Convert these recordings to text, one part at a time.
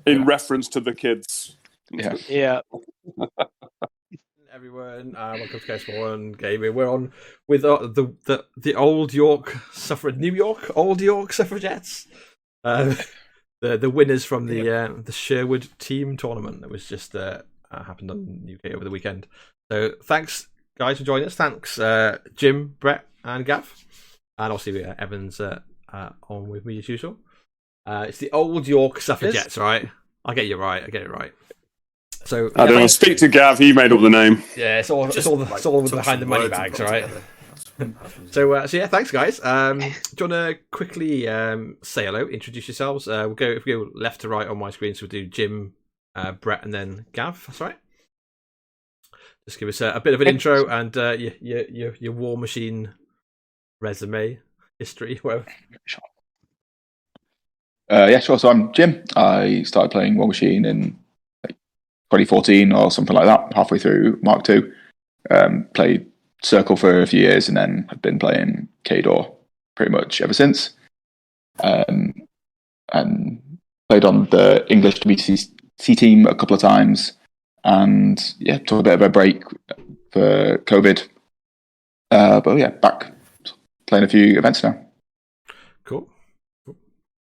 in reference to the kids. Yeah. Everyone, welcome to Wargaming. We're on with the old York New York Old York Suffragettes, the winners from the Sherwood team tournament that was just happened on UK over the weekend. So thanks guys for joining us. Thanks Jim, Brett, and Gav, and obviously Evan's on with me as usual. It's the Old York Suffragettes, right? I get it right. So I don't know. Speak to Gav. He made up the name. Yeah, it's all behind the money bags, right? So yeah, thanks guys. Do you want to quickly say hello, introduce yourselves? We'll go left to right on my screen. So we'll do Jim, Brett, and then Gav. That's right. Just give us a bit of an intro and your Warmachine resume, history, whatever. Yeah, sure. So I'm Jim. I started playing Warmachine in 2014 or something like that, halfway through Mark II. Played Circle for a few years and then have been playing Kador pretty much ever since. And played on the English WTC team a couple of times. And yeah, took a bit of a break for COVID. But yeah, back playing a few events now. Cool.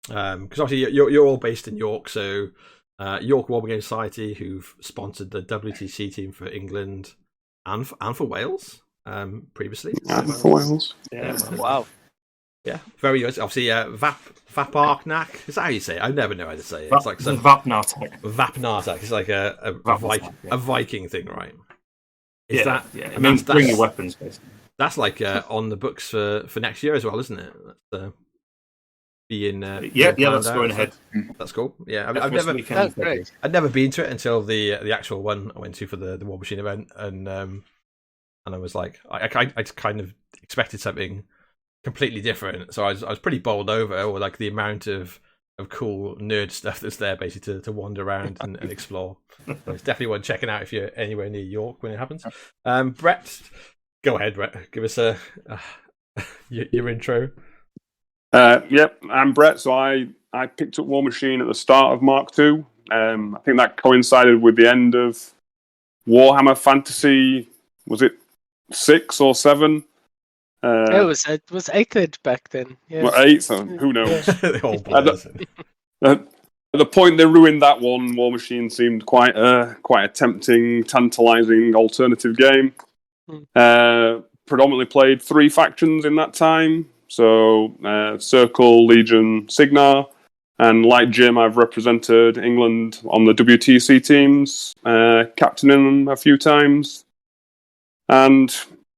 Because obviously you're all based in York, so York Wargaming Society, who've sponsored the WTC team for England and for Wales previously. And for Wales. Yeah. Wow. Yeah, very good. Obviously, Vaparknak. Is that how you say it? I never know how to say it. It's like some Vapnartak. Vapnartak. It's like a Viking thing, right? Is that? Yeah. It means bring your weapons, basically. That's like on the books for next year as well, isn't it? That's, that's going ahead. That's cool. Yeah, I'd never been to it until the actual one I went to for the Warmachine event, and I was like, I kind of expected something completely different, so I was pretty bowled over, or like the amount of cool nerd stuff that's there, basically to wander around and explore. So it's definitely one checking out if you're anywhere near York when it happens. Brett, go ahead, Brett. Give us your intro. Yep, I'm Brett. So I picked up Warmachine at the start of Mark II. I think that coincided with the end of Warhammer Fantasy. Was it 6 or 7? It was 8 back then. Yeah. Well, 8. So who knows? Yeah. At the point they ruined that one, Warmachine seemed quite a tempting, tantalising alternative game. Predominantly played 3 factions in that time. So, Circle, Legion, Signar, and like Jim, I've represented England on the WTC teams, captaining them a few times. And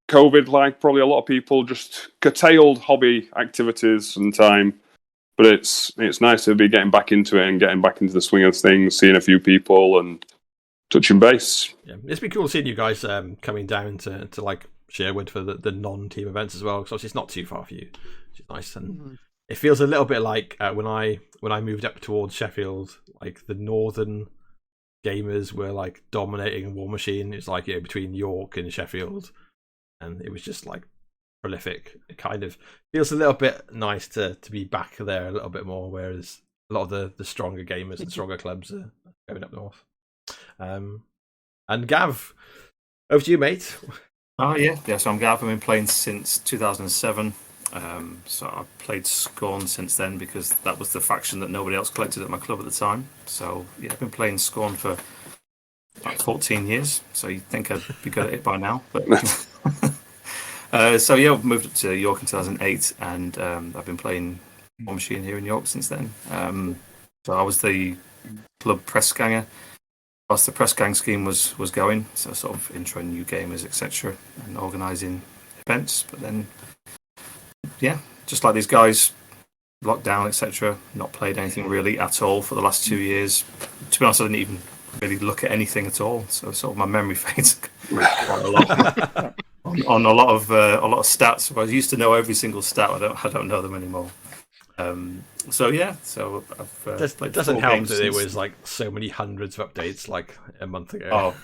COVID, like probably a lot of people, just curtailed hobby activities and time. But it's nice to be getting back into it and getting back into the swing of things, seeing a few people and touching base. Yeah, it's been cool seeing you guys coming down to like Sherwood for the non-team events as well, because obviously it's not too far for you, which is nice. And it feels a little bit like when I moved up towards Sheffield, like the northern gamers were like dominating Warmachine. It's like between York and Sheffield, and it was just like prolific. It kind of feels a little bit nice to be back there a little bit more, whereas a lot of the stronger gamers and stronger clubs are going up north. And Gav, over to you, mate. Oh, yeah. So I'm Gav. I've been playing since 2007. So I've played Scorn since then because that was the faction that nobody else collected at my club at the time. So yeah, I've been playing Scorn for about 14 years. So you'd think I'd be good at it by now. But so yeah, I've moved up to York in 2008, and I've been playing Warmachine here in York since then. So I was the club press ganger whilst the press gang scheme was going, so sort of introing new gamers, etc., and organising events. But then, yeah, just like these guys, lockdown, etc., not played anything really at all for the last 2 years. To be honest, I didn't even really look at anything at all. So sort of my memory fades quite a lot on a lot of stats. I used to know every single stat. I don't know them anymore. So yeah, so I've played. Doesn't help that it was like so many hundreds of updates like a month ago.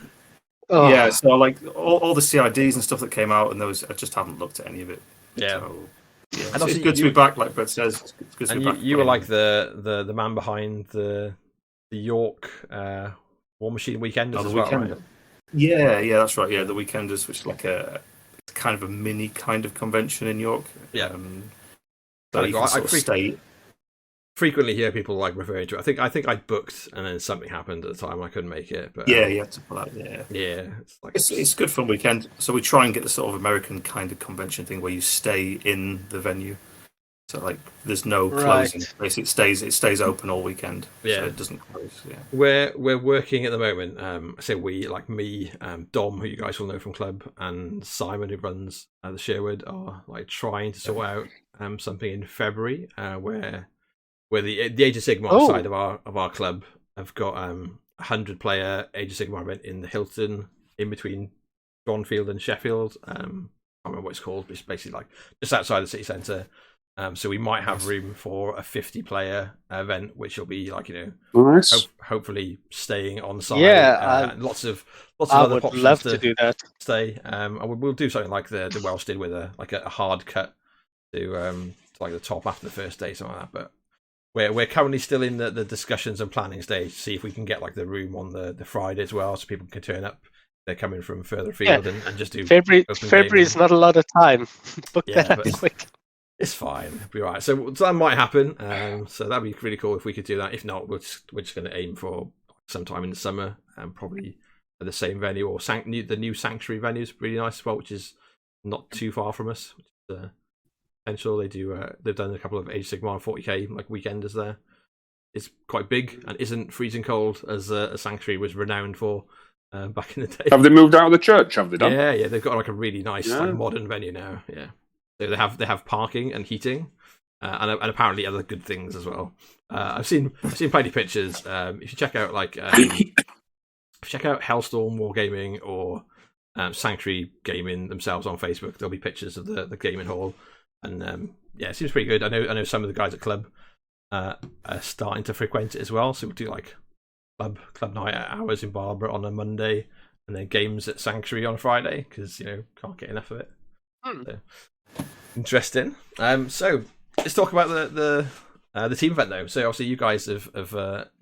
Oh. Yeah, so like all the CIDs and stuff that came out, and those I just haven't looked at any of it. Yeah. So, yeah, it's good to be back, like Brett says. It's good to be back. You were like the man behind the York Warmachine Weekenders the as well, Weekender. right? Yeah, that's right. Yeah, the Weekenders, which is like a kind of a mini kind of convention in York. Yeah. So you can sort of stay. Frequently hear people like referring to it. I think I booked and then something happened at the time I couldn't make it. But you have to pull out. Yeah. It's good fun weekend. So we try and get the sort of American kind of convention thing where you stay in the venue. So like, there's no closing. Basically, it stays open all weekend. Yeah, so it doesn't close. Yeah, we're working at the moment. I say we, like me, Dom, who you guys will know from club, and Simon, who runs the Sherwood, are like trying to sort out something in February where the Age of Sigmar side of our club have got 100-player Age of Sigmar event in the Hilton in between Gonfield and Sheffield. I can't remember what it's called, but it's basically like just outside the city centre. So we might have room for a 50-player event, which will be like, nice. Hopefully staying on site. Yeah, lots of I other would options love to do that. Stay. And we'll do something like the Welsh did with a hard cut to like the top after the first day, something like that. But we're currently still in the discussions and planning stage to see if we can get like the room on the Friday as well, so people can turn up. They're coming from further afield and just do February is not a lot of time. Book that up quick. It's fine. It'll be all right. So that might happen. So that'd be really cool if we could do that. If not, we're just going to aim for sometime in the summer, and probably at the same venue or the new Sanctuary venue is really nice as well, which is not too far from us. Which is potential. They do. They've done a couple of Age of Sigmar 40k like weekenders there. It's quite big and isn't freezing cold as a Sanctuary was renowned for back in the day. Have they moved out of the church? Have they done? Yeah. They've got like a really nice like, modern venue now. Yeah. So they have parking and heating, and apparently other good things as well. I've seen plenty of pictures. If you check out check out Hellstorm Wargaming or Sanctuary Gaming themselves on Facebook, there'll be pictures of the gaming hall, and it seems pretty good. I know some of the guys at club are starting to frequent it as well. So we'll do like club night hours in Barbara on a Monday, and then games at Sanctuary on a Friday because can't get enough of it. So, interesting. So let's talk about the team event though. So obviously you guys have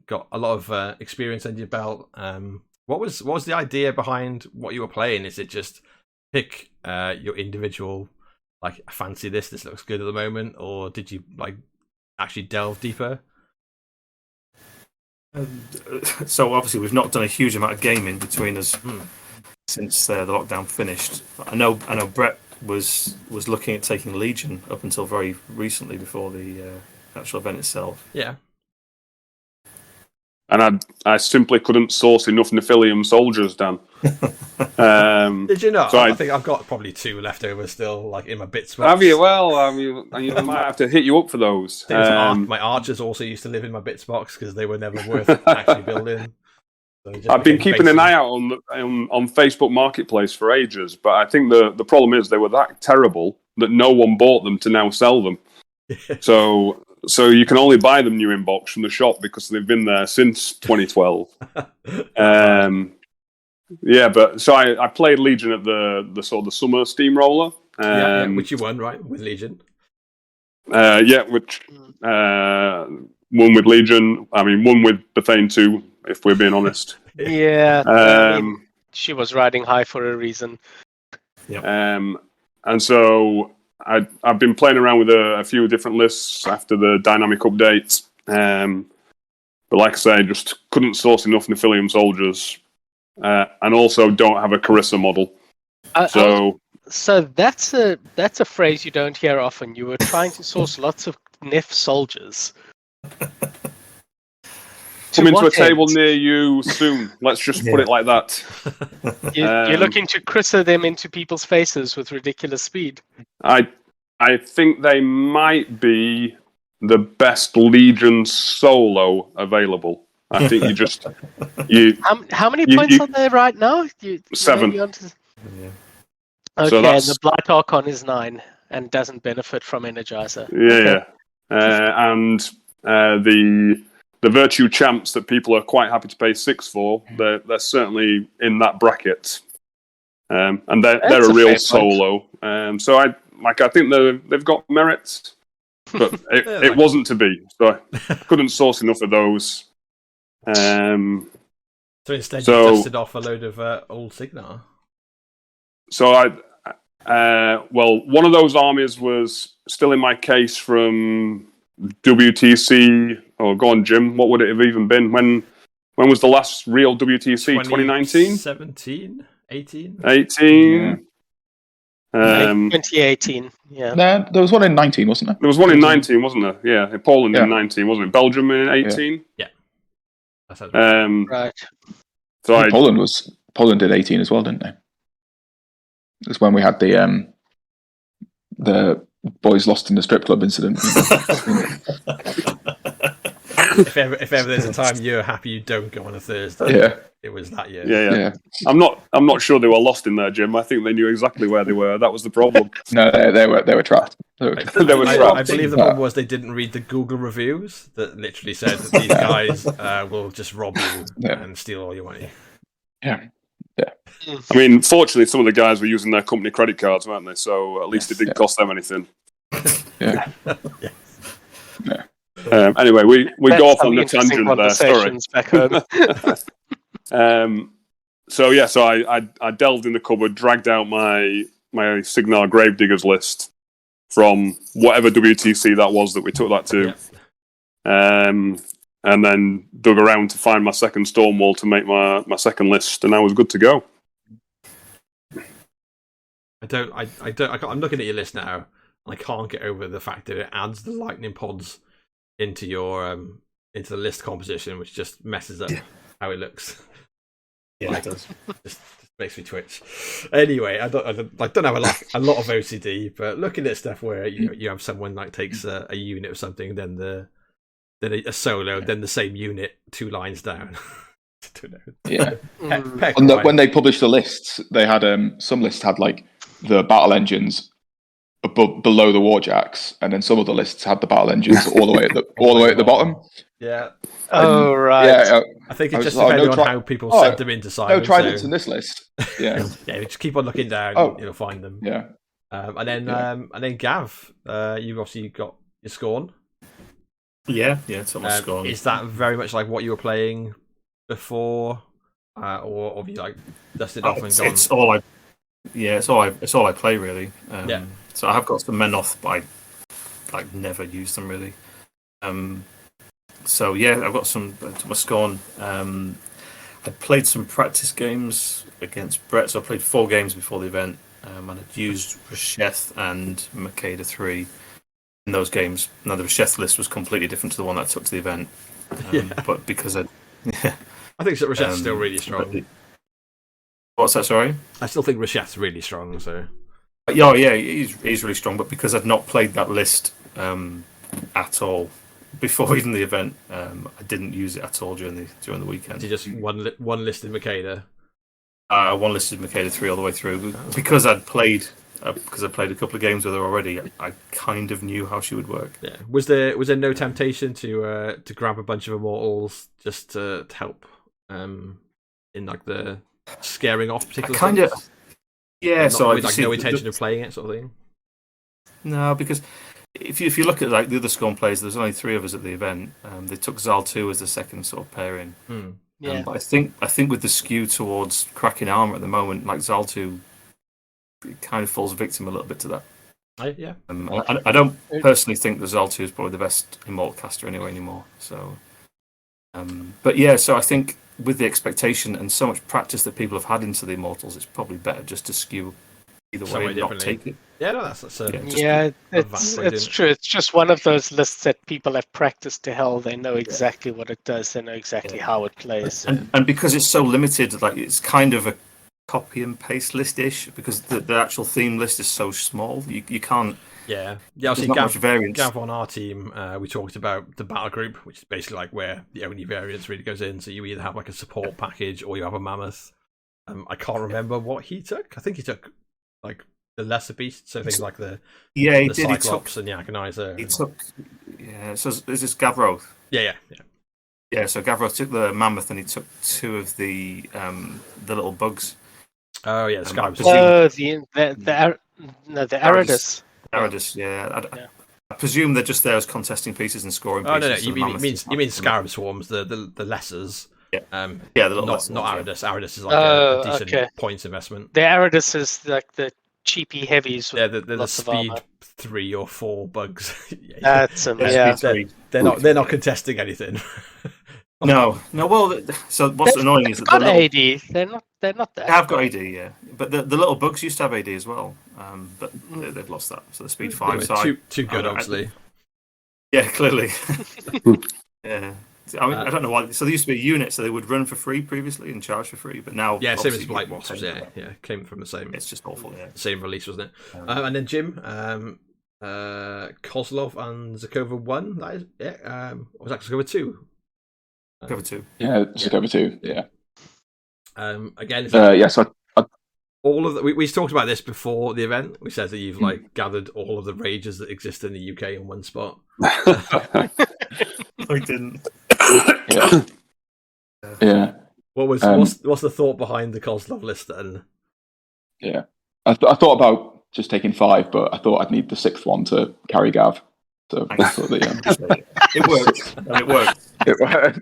got a lot of experience under your belt. What was the idea behind what you were playing? Is it just pick your individual, like, fancy this looks good at the moment, or did you like actually delve deeper? So obviously we've not done a huge amount of gaming between us since the lockdown finished. I know Brett was looking at taking Legion up until very recently before the actual event itself. Yeah. And I simply couldn't source enough Nephilium soldiers, Dan. Did you not? So I think I've got probably 2 left over still, like in my bits box. Have you? Well, I might have to hit you up for those. My archers also used to live in my bits box because they were never worth actually building. So I've been keeping an eye out on Facebook Marketplace for ages, but I think the problem is they were that terrible that no one bought them to now sell them. So you can only buy them new in box from the shop because they've been there since 2012. But so I played Legion at the sort of the summer steamroller, which you won, right, with Legion. Which won with Legion. I mean, won with Bethane too, if we're being honest. Yeah, she was riding high for a reason. Yep. And so I've been playing around with a few different lists after the dynamic update. But like I say, I just couldn't source enough Nephilium soldiers. And also don't have a Carissa model. So that's a phrase you don't hear often. You were trying to source lots of Neph soldiers. Coming to a table near you soon. Let's just put it like that. You're looking to Carissa them into people's faces with ridiculous speed. I think they might be the best Legion solo available. I think you just How many points are there right now? 7. Okay, So and the Blight Archon is 9 and doesn't benefit from Energizer. Yeah. And the Virtue Champs that people are quite happy to pay 6 for, they're certainly in that bracket. And they're a real solo. So I think they've got merits, but it wasn't to be. So I couldn't source enough of those. So instead, you dusted off a load of old Signar. So one of those armies was still in my case from WTC. Oh, go on, Jim. What would it have even been? When was the last real WTC? 2019? 17? 18? 18. 2018. Yeah. No, there was one in 19, wasn't there? There was one in 19, wasn't there? Yeah, in Poland in 19, wasn't it? Belgium in 18. Yeah. Right. So Poland did 18 as well, didn't they? It's when we had the boys lost in the strip club incident. if ever there's a time you're happy you don't go on a Thursday, it was that year. Yeah. I'm not sure they were lost in there, Jim. I think they knew exactly where they were. That was the problem. No, they were trapped. I believe the problem was they didn't read the Google reviews that literally said that these guys will just rob you and steal all your money. Yeah. I mean, fortunately, some of the guys were using their company credit cards, weren't they? So at least it didn't cost them anything. Yeah. Anyway, we go off on the tangent there. Sorry. Back home. So I delved in the cupboard, dragged out my Signar Gravediggers list from whatever WTC that was that we took that to, and then dug around to find my second Stormwall to make my second list, and I was good to go. I'm looking at your list now, and I can't get over the fact that it adds the lightning pods into your into the list composition, which just messes up how it looks. Yeah, it does. Just makes me twitch. Anyway, I don't have a lot of OCD, but looking at stuff where you have someone like takes a unit or something, then a solo, then the same unit 2 lines down. I don't know. Yeah. When they published the lists, they had some lists had like the battle engines below the warjacks, and then some of the lists had the battle engines all the way at the bottom. Yeah. Oh right. Yeah. I think it just depended on how people sent them into Simon. No tridents in this list. Yeah. Yeah. Just keep on looking down. You'll find them. Yeah. And then Gav, you've obviously got your Scorn. Yeah. It's almost Scorn. Is that very much like what you were playing before, or have you like dusted off and gone? It's all I play really. So I have got some Menoth, but I never use them really. So yeah, I've got some my Scorn. I played some practice games against Brett, so I played 4 games before the event, and I'd used Rasheth and Makeda 3 in those games. Now the Rasheth list was completely different to the one that I took to the event, but because I think Rasheth's still really strong. What's that? Sorry, I still think Rasheth's really strong. So yeah, he's really strong. But because I'd not played that list at all before even the event, I didn't use it at all during the weekend. Did you just one listed Makeda? One listed Makeda 3 all the way through because I'd played a couple of games with her already. I kind of knew how she would work. Yeah. Was there no temptation to grab a bunch of immortals just to help in like the scaring off particular kind of things? Yeah. So with, no intention of playing it, sort of thing. No, because if you look at like the other Scorn players, there's only 3 of us at the event. They took Zal 2 as the second sort of pairing. Yeah. But I think with the skew towards cracking armor at the moment, like Zal 2, it kind of falls victim a little bit to that. Yeah. I don't personally think that Zal 2 is probably the best immortal caster anymore. So, but yeah, so I think with the expectation and so much practice that people have had into the immortals, it's probably better just to skew either way and not take it. Yeah, no, that's it's true. It's just one of those lists that people have practiced to hell. They know exactly what it does. They know exactly how it plays. And because it's so limited, like it's kind of a copy and paste list-ish, because the actual theme list is so small. You can't. Yeah. There's not much variance. Gav on our team, we talked about the battle group, which is basically like where the only variance really goes in. So you either have like a support package or you have a mammoth. I can't remember what he took. I think he took like the lesser beast, so things like the Cyclops and the Agonizer. He took so is this Gavroth? Yeah. So Gavroth took the mammoth and he took 2 of the little bugs. Oh yeah, the the Aridus. Aridus, yeah. presume they're just there as contesting pieces and scoring pieces. Oh no, so you mean Scarab Swarms, the lessers. Yeah. Yeah, the little not lessers, Aridus. Aridus is like a decent points investment. The Aridus is like the cheapy heavies. Yeah, the lots of speed armor. 3 or 4 bugs. That's they're not contesting anything. No. Well, so what's annoying is that got AD. They're not that. They have got AD, yeah. But the little bugs used to have AD as well. But they've lost that. So the speed 5 side. Too good, obviously. Yeah, clearly. Yeah. I mean, I don't know why. So there used to be a unit, so they would run for free previously and charge for free, but now same as Blight Wasps. Yeah, came from the same. It's just awful. Yeah. Same release, wasn't it? And then Jim, Kozlov and Zakova 1. That is it. Was that Zakova 2? Zakova 2. Yeah, Zakova 2. Yeah. Again. So all of we talked about this before the event. We said that you've gathered all of the rages that exist in the UK in one spot. I didn't. Yeah. What's the thought behind the Kozlov list then? Yeah, I thought about just taking 5, but I thought I'd need the 6th one to carry Gav. So that's what it worked. And it worked. It worked.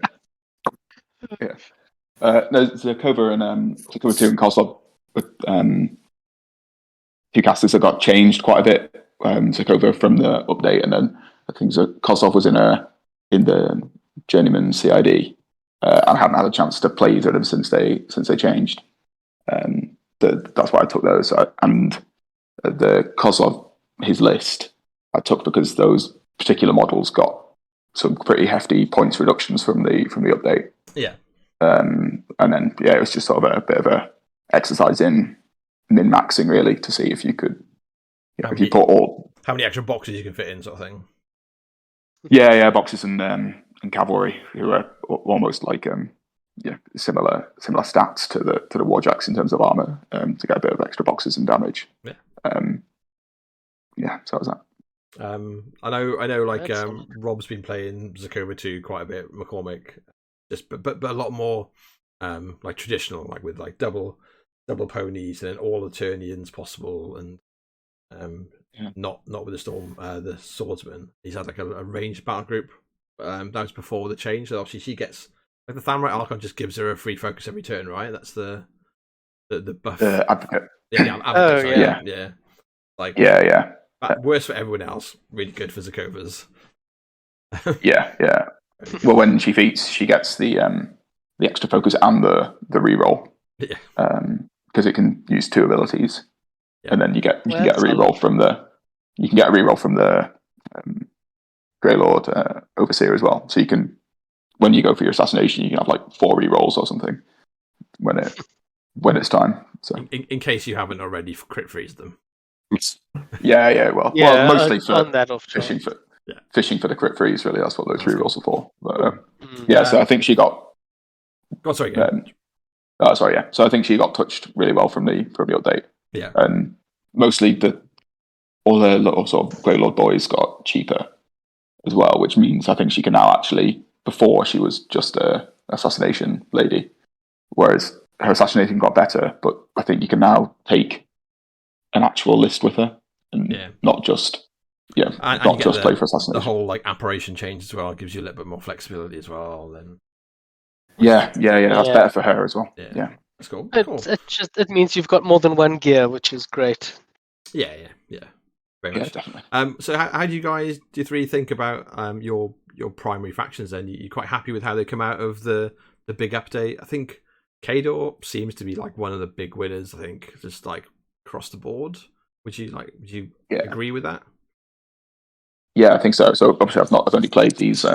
Yeah. No, Zakova and Zakova 2 and Kozlov, two casters that got changed quite a bit. Zakova from the update, and then I think Kozlov was in the Journeyman CID. I hadn't had a chance to play either of them since they changed. That's why I took those. And the Kozlov, his list, I took because those particular models got some pretty hefty points reductions from the update. Yeah. And then it was just sort of a bit of a exercise in min-maxing really to see if you could, if you put all how many extra boxes you can fit in, sort of thing. Yeah, boxes and cavalry who are almost like similar stats to the warjacks in terms of armor to get a bit of extra boxes and damage. Yeah. So that was that. I know. Like Rob's been playing Zakova 2 quite a bit. McCormick, but a lot more like traditional, like with like double ponies and then all Eternians possible, and not with the swordsman. He's had like a ranged battle group. That was before the change. So obviously she gets like the Thamrite Archon just gives her a free focus every turn, right? That's the buff. Advocate. Yeah. Yeah. Like worse for everyone else. Really good for Zakovas. Yeah. Well, when she feats, she gets the extra focus and the reroll. Yeah. Because it can use 2 abilities, and then you can get a reroll from the Greylord Overseer as well. So you can, when you go for your assassination, you can have like 4 rerolls or something when it's time. So in case you haven't already crit freeze them. Well, mostly for that fishing for the crit freeze. Really, that's what those rerolls are for. But so I think she got. Oh, sorry. So I think she got touched really well from the update. Yeah. And mostly all the little sort of Greylord boys got cheaper as well, which means I think she can now actually. Before she was just a assassination lady, whereas her assassination got better. But I think you can now take an actual list with her, and not just not just play for assassination. The whole like apparition change as well gives you a little bit more flexibility as well. Then that's better for her as well. Yeah. That's cool. It means you've got more than one gear, which is great. Yeah. Very much. Definitely. So how do you 3 think about your primary factions then? You quite happy with how they come out of the big update? I think Kador seems to be like one of the big winners, I think, just like across the board. Would you agree with that? Yeah, I think so. So obviously I've only played these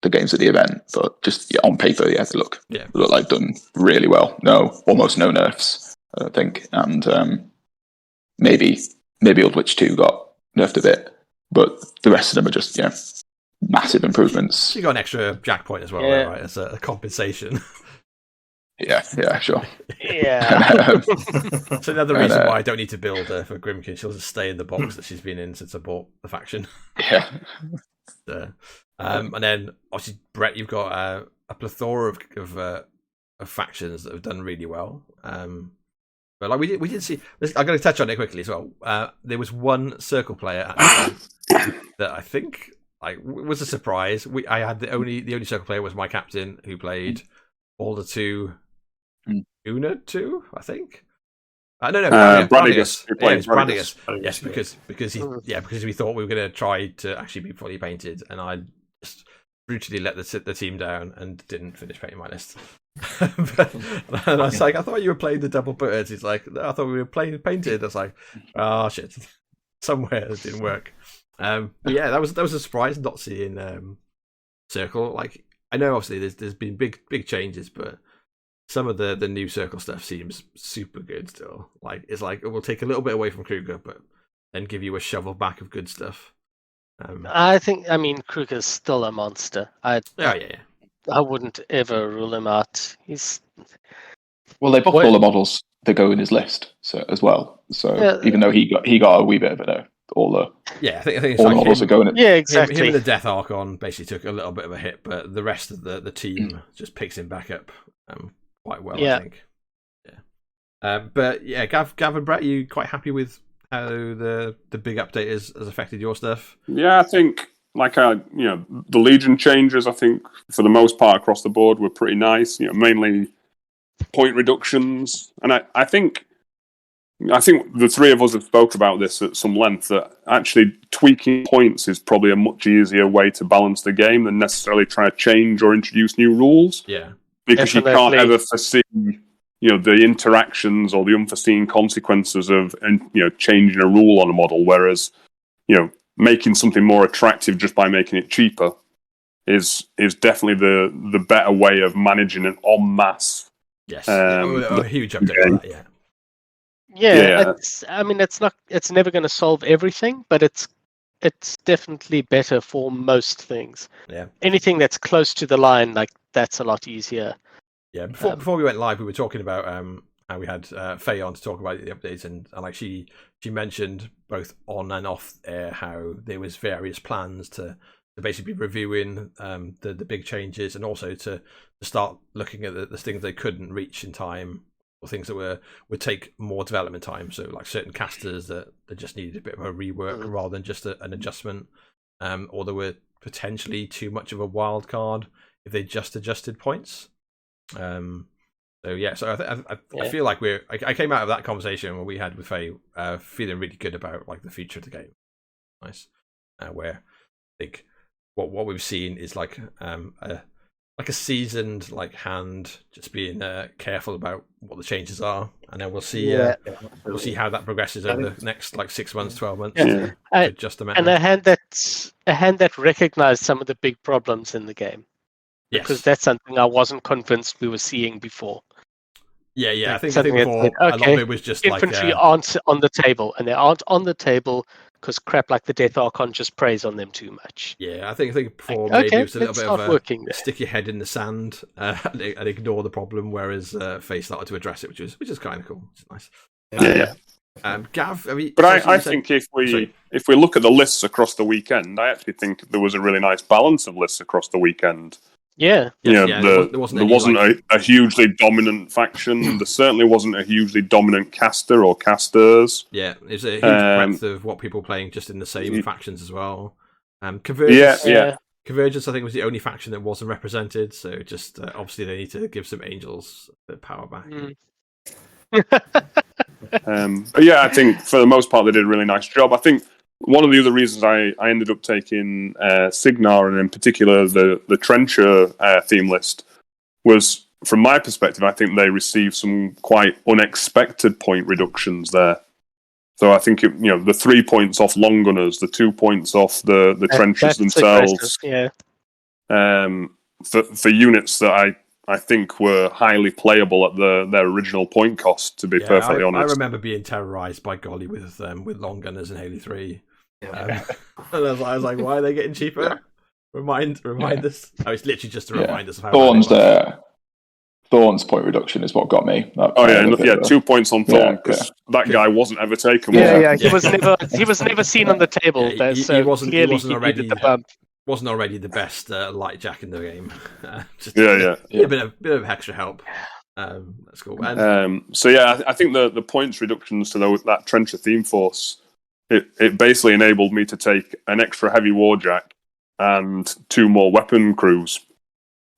the games at the event, but just on paper, they look like done really well. Almost no nerfs, I think, and maybe Old Witch 2 got nerfed a bit, but the rest of them are just massive improvements. You got an extra jack point as well, right? As a compensation. Yeah, sure. Yeah. So another reason why I don't need to build her for Grimkin. She'll just stay in the box that she's been in since I bought the faction. Yeah. And then obviously Brett, you've got a plethora of factions that have done really well. But like we did see. I'm going to touch on it quickly as well. There was one circle player at that I think was a surprise. I had the only circle player was my captain who played Order 2, Una 2, I think. No, Bradigus. Bradigus. Yes, because we thought we were going to try to actually be fully painted, and I just brutally let the team down and didn't finish painting my list. And I was like, I thought you were playing the double birds. He's like, no, I thought we were playing painted. I was like, oh shit, somewhere it didn't work. But yeah, that was a surprise not seeing Circle. Like, I know obviously there's been big changes, but some of the new Circle stuff seems super good still. Like, it's like it will take a little bit away from Kruger, but then give you a shovel back of good stuff. I mean, Kruger's still a monster. I wouldn't ever rule him out. Well, they buffed all the models that go in his list as well. So even though he got a wee bit of it, all the I think it's all like the models that go in it. Yeah, exactly. Him and the Death Archon basically took a little bit of a hit, but the rest of the team just picks him back up quite well. I think. Yeah. But yeah, Gav and Brett, you quite happy with how the big update has affected your stuff? Yeah, I think the Legion changes, I think for the most part across the board were pretty nice. Mainly point reductions, and I think the three of us have spoke about this at some length, that actually tweaking points is probably a much easier way to balance the game than necessarily trying to change or introduce new rules. Yeah, because you can't ever foresee the interactions or the unforeseen consequences of changing a rule on a model, whereas making something more attractive just by making it cheaper is definitely the better way of managing an en masse. Yes, a huge update on that. Yeah. It's never going to solve everything, but it's definitely better for most things. Yeah, anything that's close to the line, that's a lot easier. Yeah, before we went live, we were talking about how we had Faye on to talk about the updates, and like she mentioned both on and off air how there was various plans to basically be reviewing the big changes, and also to start looking at the things they couldn't reach in time, or things that would take more development time. So like certain casters that just needed a bit of a rework rather than just an adjustment, or there were potentially too much of a wild card if they just adjusted points. So I feel like I came out of that conversation we had with Faye feeling really good about like the future of the game. Nice, where I think what we've seen is like a seasoned hand, just being careful about what the changes are, and then we'll see how that progresses over the next 6 months, 12 months. Just and a hand that recognized some of the big problems in the game. Yes. Because that's something I wasn't convinced we were seeing before. Yeah. I think before a lot of it was just infantry aren't on the table, and they aren't on the table because crap like the Death Archon just preys on them too much. Yeah, I think before maybe it was a little bit of a stick your head in the sand and ignore the problem, whereas Faye started to address it, which is kind of cool. It's nice. Yeah. Gav, I think if we look at the lists across the weekend, I actually think there was a really nice balance of lists across the weekend. Yeah. There wasn't a hugely dominant faction. There certainly wasn't a hugely dominant caster or casters. Yeah, it's a huge breadth of what people playing just in the same factions as well. Convergence, Convergence, I think, was the only faction that wasn't represented. So just obviously they need to give some angels the power back. But yeah, I think for the most part they did a really nice job. I think one of the other reasons I ended up taking Signar, and in particular the Trencher theme list, was, from my perspective, I think they received some quite unexpected point reductions there. So I think the 3 points off long gunners, the 2 points off the trenches themselves, for units that I think were highly playable at their original point cost. To be perfectly honest, I remember being terrorized by Golly with long gunners in Haley 3. And I was like, why are they getting cheaper? Remind us. Oh, it's literally just to remind us of how Thorn's point reduction is what got me. 2 points on Thorn, because that guy wasn't ever taken. He was never seen on the table. He wasn't already the best light jack in the game. A bit of extra help. That's cool. I think the points reductions to that Trencher theme force it basically enabled me to take an extra heavy warjack and 2 more weapon crews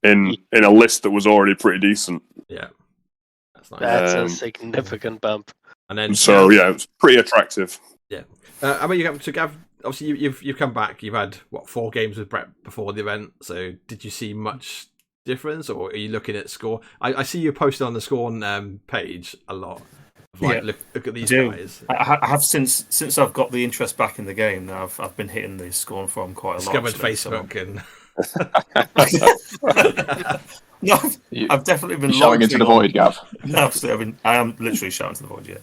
in a list that was already pretty decent. Yeah, that's nice. That's a significant bump. And then so yeah, it was pretty attractive. Yeah, I mean, Gav, obviously you've come back. You've had 4 games with Brett before the event. So did you see much difference, or are you looking at score? I see you posted on the Scorn page a lot. Like, look at these guys. I have since I've got the interest back in the game. Now I've been hitting the Scorn forum quite a lot. Discovered Facebook and. No, I've definitely been shouting into the void, Gav. No, I am literally shouting to the void. Yeah,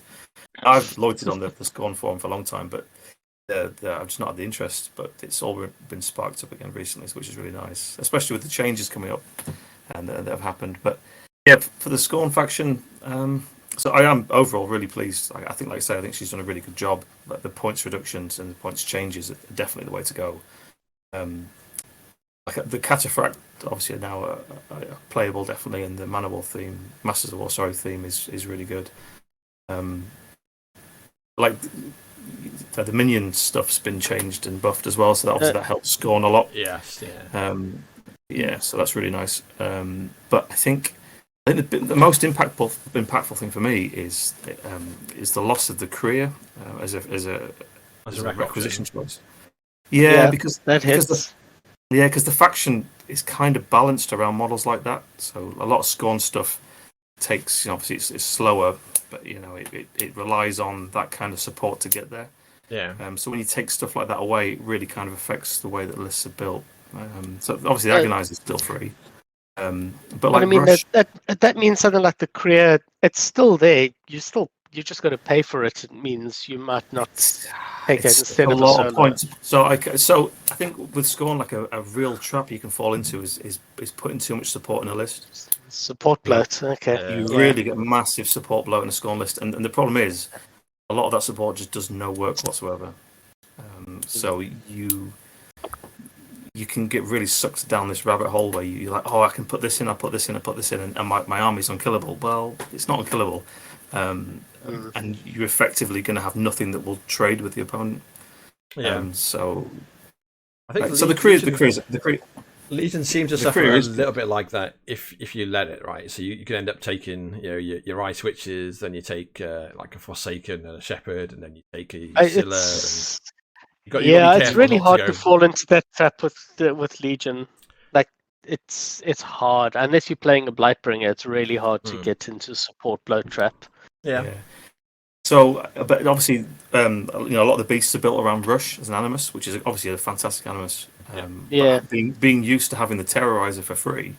I've loitered on the Scorn forum for a long time, but I've just not had the interest. But it's all been sparked up again recently, which is really nice, especially with the changes coming up and that have happened. But yeah, for the Scorn faction. So I am overall really pleased. I think, like I say, I think she's done a really good job. Like the points reductions and the points changes are definitely the way to go. Like the Cataphract, obviously now are playable definitely, and the Masters of War theme is really good. Like the minion stuff's been changed and buffed as well, so that helps Scorn a lot. Yes, yeah. So that's really nice. But I think the most impactful thing for me is the loss of the Kriya as a requisition choice. Yeah, because that hits. Because the faction is kind of balanced around models like that. So a lot of Scorn stuff takes, obviously it's slower, but it relies on that kind of support to get there. Yeah. So when you take stuff like that away, it really kind of affects the way that lists are built. So obviously, Agonize is still free. But like, I mean, that means something like the Kriya. It's still there. You just got to pay for it. It means you might not take it instead of a lot of points. So I think with Scorn, like a real trap you can fall into is putting too much support in a list. Support bloat. Okay. You really get massive support bloat in a Scorn list, and the problem is a lot of that support just does no work whatsoever. So you can get really sucked down this rabbit hole where you're like, I can put this in, I put this in, and my army's unkillable. Well, it's not unkillable. And you're effectively going to have nothing that will trade with the opponent. Yeah. So I think the Kriya Legion seems to suffer a little bit like that if you let it, right. So you can end up taking your eye switches, then you take like a Forsaken and a Shepherd, and then you take a Scylla. It's really hard to fall into that trap with Legion. Like it's hard unless you're playing a Blightbringer. It's really hard to get into support bloat trap. Yeah. So, but obviously, a lot of the beasts are built around Rush as an Animus, which is obviously a fantastic Animus. Being used to having the Terrorizer for free,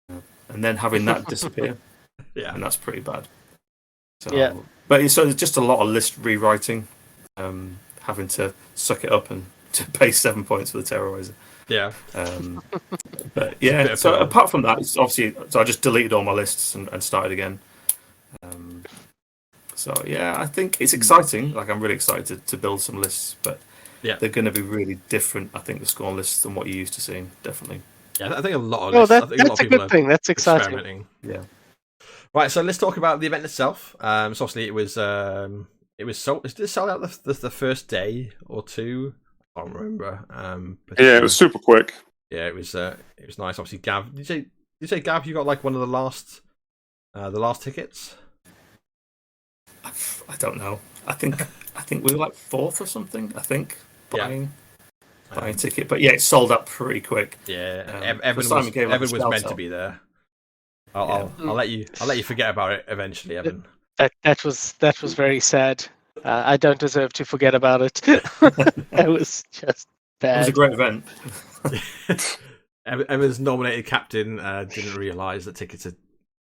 and then having that disappear, and that's pretty bad. So, but so there's just a lot of list rewriting, having to suck it up and to pay 7 points for the Terrorizer. Yeah. But yeah. So apart from that, it's obviously, so I just deleted all my lists and started again. So yeah, I think it's exciting. Like I'm really excited to build some lists, but they're going to be really different. I think the Scorn lists than what you're used to seeing, definitely. Yeah, I think a lot of lists. That's a good thing. That's exciting. Yeah. Right, so let's talk about the event itself. So obviously it was sold. Did it sell out the first day or two? I can't remember. It was super quick. Yeah, it was nice. Obviously, Gav. Did you say Gav? You got like one of the last tickets. I don't know. I think we were like fourth or something. I think buying a ticket, but yeah, it sold up pretty quick. Yeah, Evan was meant to be there. I'll let you forget about it eventually, Evan. That was very sad. I don't deserve to forget about it. It was just bad. It was a great event. Evan's nominated captain didn't realise that tickets had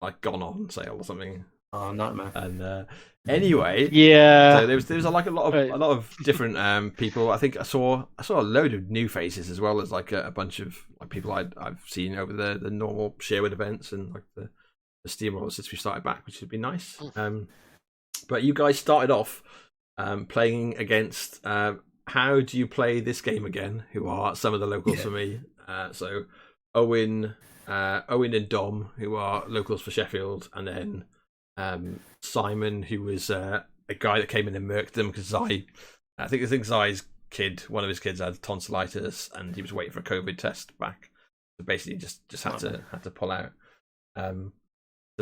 like gone on sale or something. Oh, nightmare. And anyway, so there was like a lot of different people. I think I saw a load of new faces as well as like a bunch of like people I've seen over the normal Sherwood events and like the Steamrollers since we started back, which would be nice. But you guys started off playing against. How do you play this game again? Who are some of the locals for me? So Owen and Dom, who are locals for Sheffield, and then Simon, who was a guy that came in and murked them because I I think Zai's kid, one of his kids, had tonsillitis, and he was waiting for a COVID test back. So basically, just had to pull out. So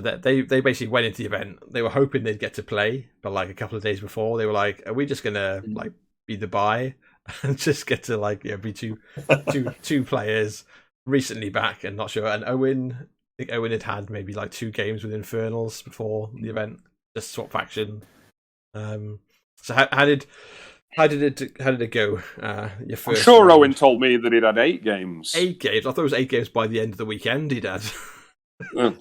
that they basically went into the event. They were hoping they'd get to play, but like a couple of days before, they were like, "Are we just gonna like be the buy and just get to like be two players recently back and not sure?" And Owen, I think Owen had maybe like 2 games with Infernals before the event, just swap faction. So how did it go? Your first I'm sure round? Owen told me that he'd had 8 games. 8 games. I thought it was 8 games by the end of the weekend. He'd had. I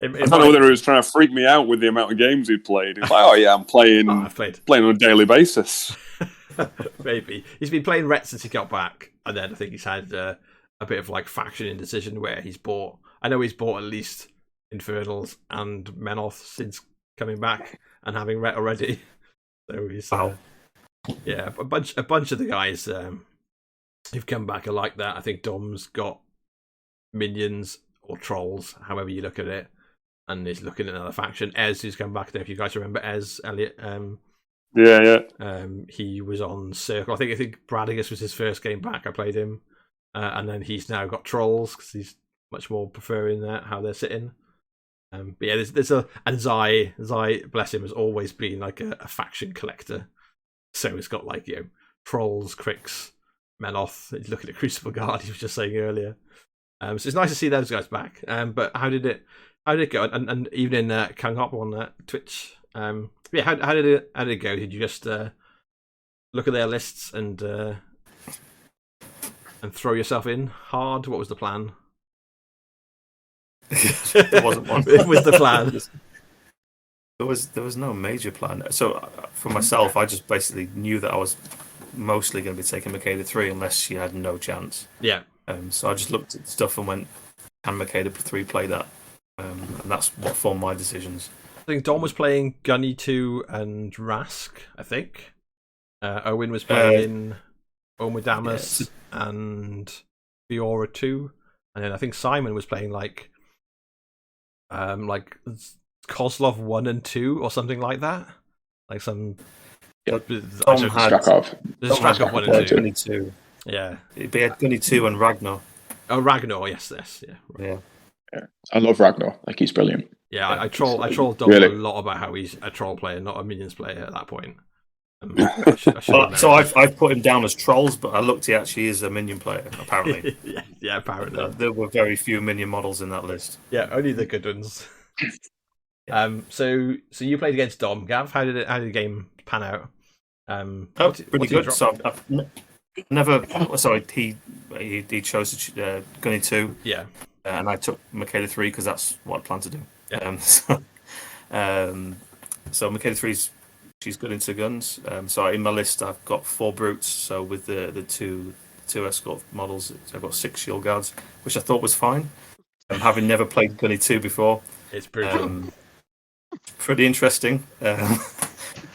don't know whether he was trying to freak me out with the amount of games he'd played. He's like, "Oh yeah, I'm playing on a daily basis." Maybe he's been playing Ret since he got back, and then I think he's had a bit of like faction indecision where he's bought. I know he's bought at least Infernals and Menoth since coming back and having Ret already. So he's yeah, a bunch of the guys who've come back are like that. I think Dom's got minions or trolls, however you look at it, and is looking at another faction. Ez, who's come back there, if you guys remember Ez, Elliot. Yeah. He was on Circle. I think Bradigus was his first game back. I played him, and then he's now got trolls because he's much more preferring that how they're sitting. But yeah, there's and Zai, bless him, has always been like a faction collector. So he's got like trolls, Cricks, Menoth. He's looking at Crucible Guard. He was just saying earlier. So it's nice to see those guys back. But how did it go? And even in Kang Hop on Twitch, yeah, how did it go? Did you just look at their lists and throw yourself in hard? What was the plan? There wasn't one. It was the plan. There was no major plan. So for myself, I just basically knew that I was mostly going to be taking Makeda 3 unless she had no chance. Yeah. So I just looked at stuff and went, "Can Makeda 3 play that?" And that's what formed my decisions. I think Dom was playing Gunny 2 and Rask, I think. Owen was playing Omodamus and Fiora 2. And then I think Simon was playing like Kozlov 1 and 2 or something like that. Like some... Tom had Strakov 1 and 2. Gunny 2. Yeah. He had Gunny 2 and Ragnar. Oh, Ragnar, yes. Yeah. I love Ragnar. Like, he's brilliant. Yeah, I trolled Dom a lot about how he's a troll player, not a minions player at that point. So I've put him down as trolls, but I looked, he actually is a minion player, apparently. yeah, apparently. There were very few minion models in that list. Yeah, only the good ones. So you played against Dom, Gav. How did the game pan out? Pretty good. So I've never. Sorry, he chose Gunny 2. Yeah. And I took Makeda 3 because that's what I plan to do. Yeah. So Makeda 3's she's good into guns. So in my list I've got 4 brutes. So with the two escort models, I've got 6 shield guards, which I thought was fine. Having never played Gunny 2 before, it's brutal. Pretty interesting. I'm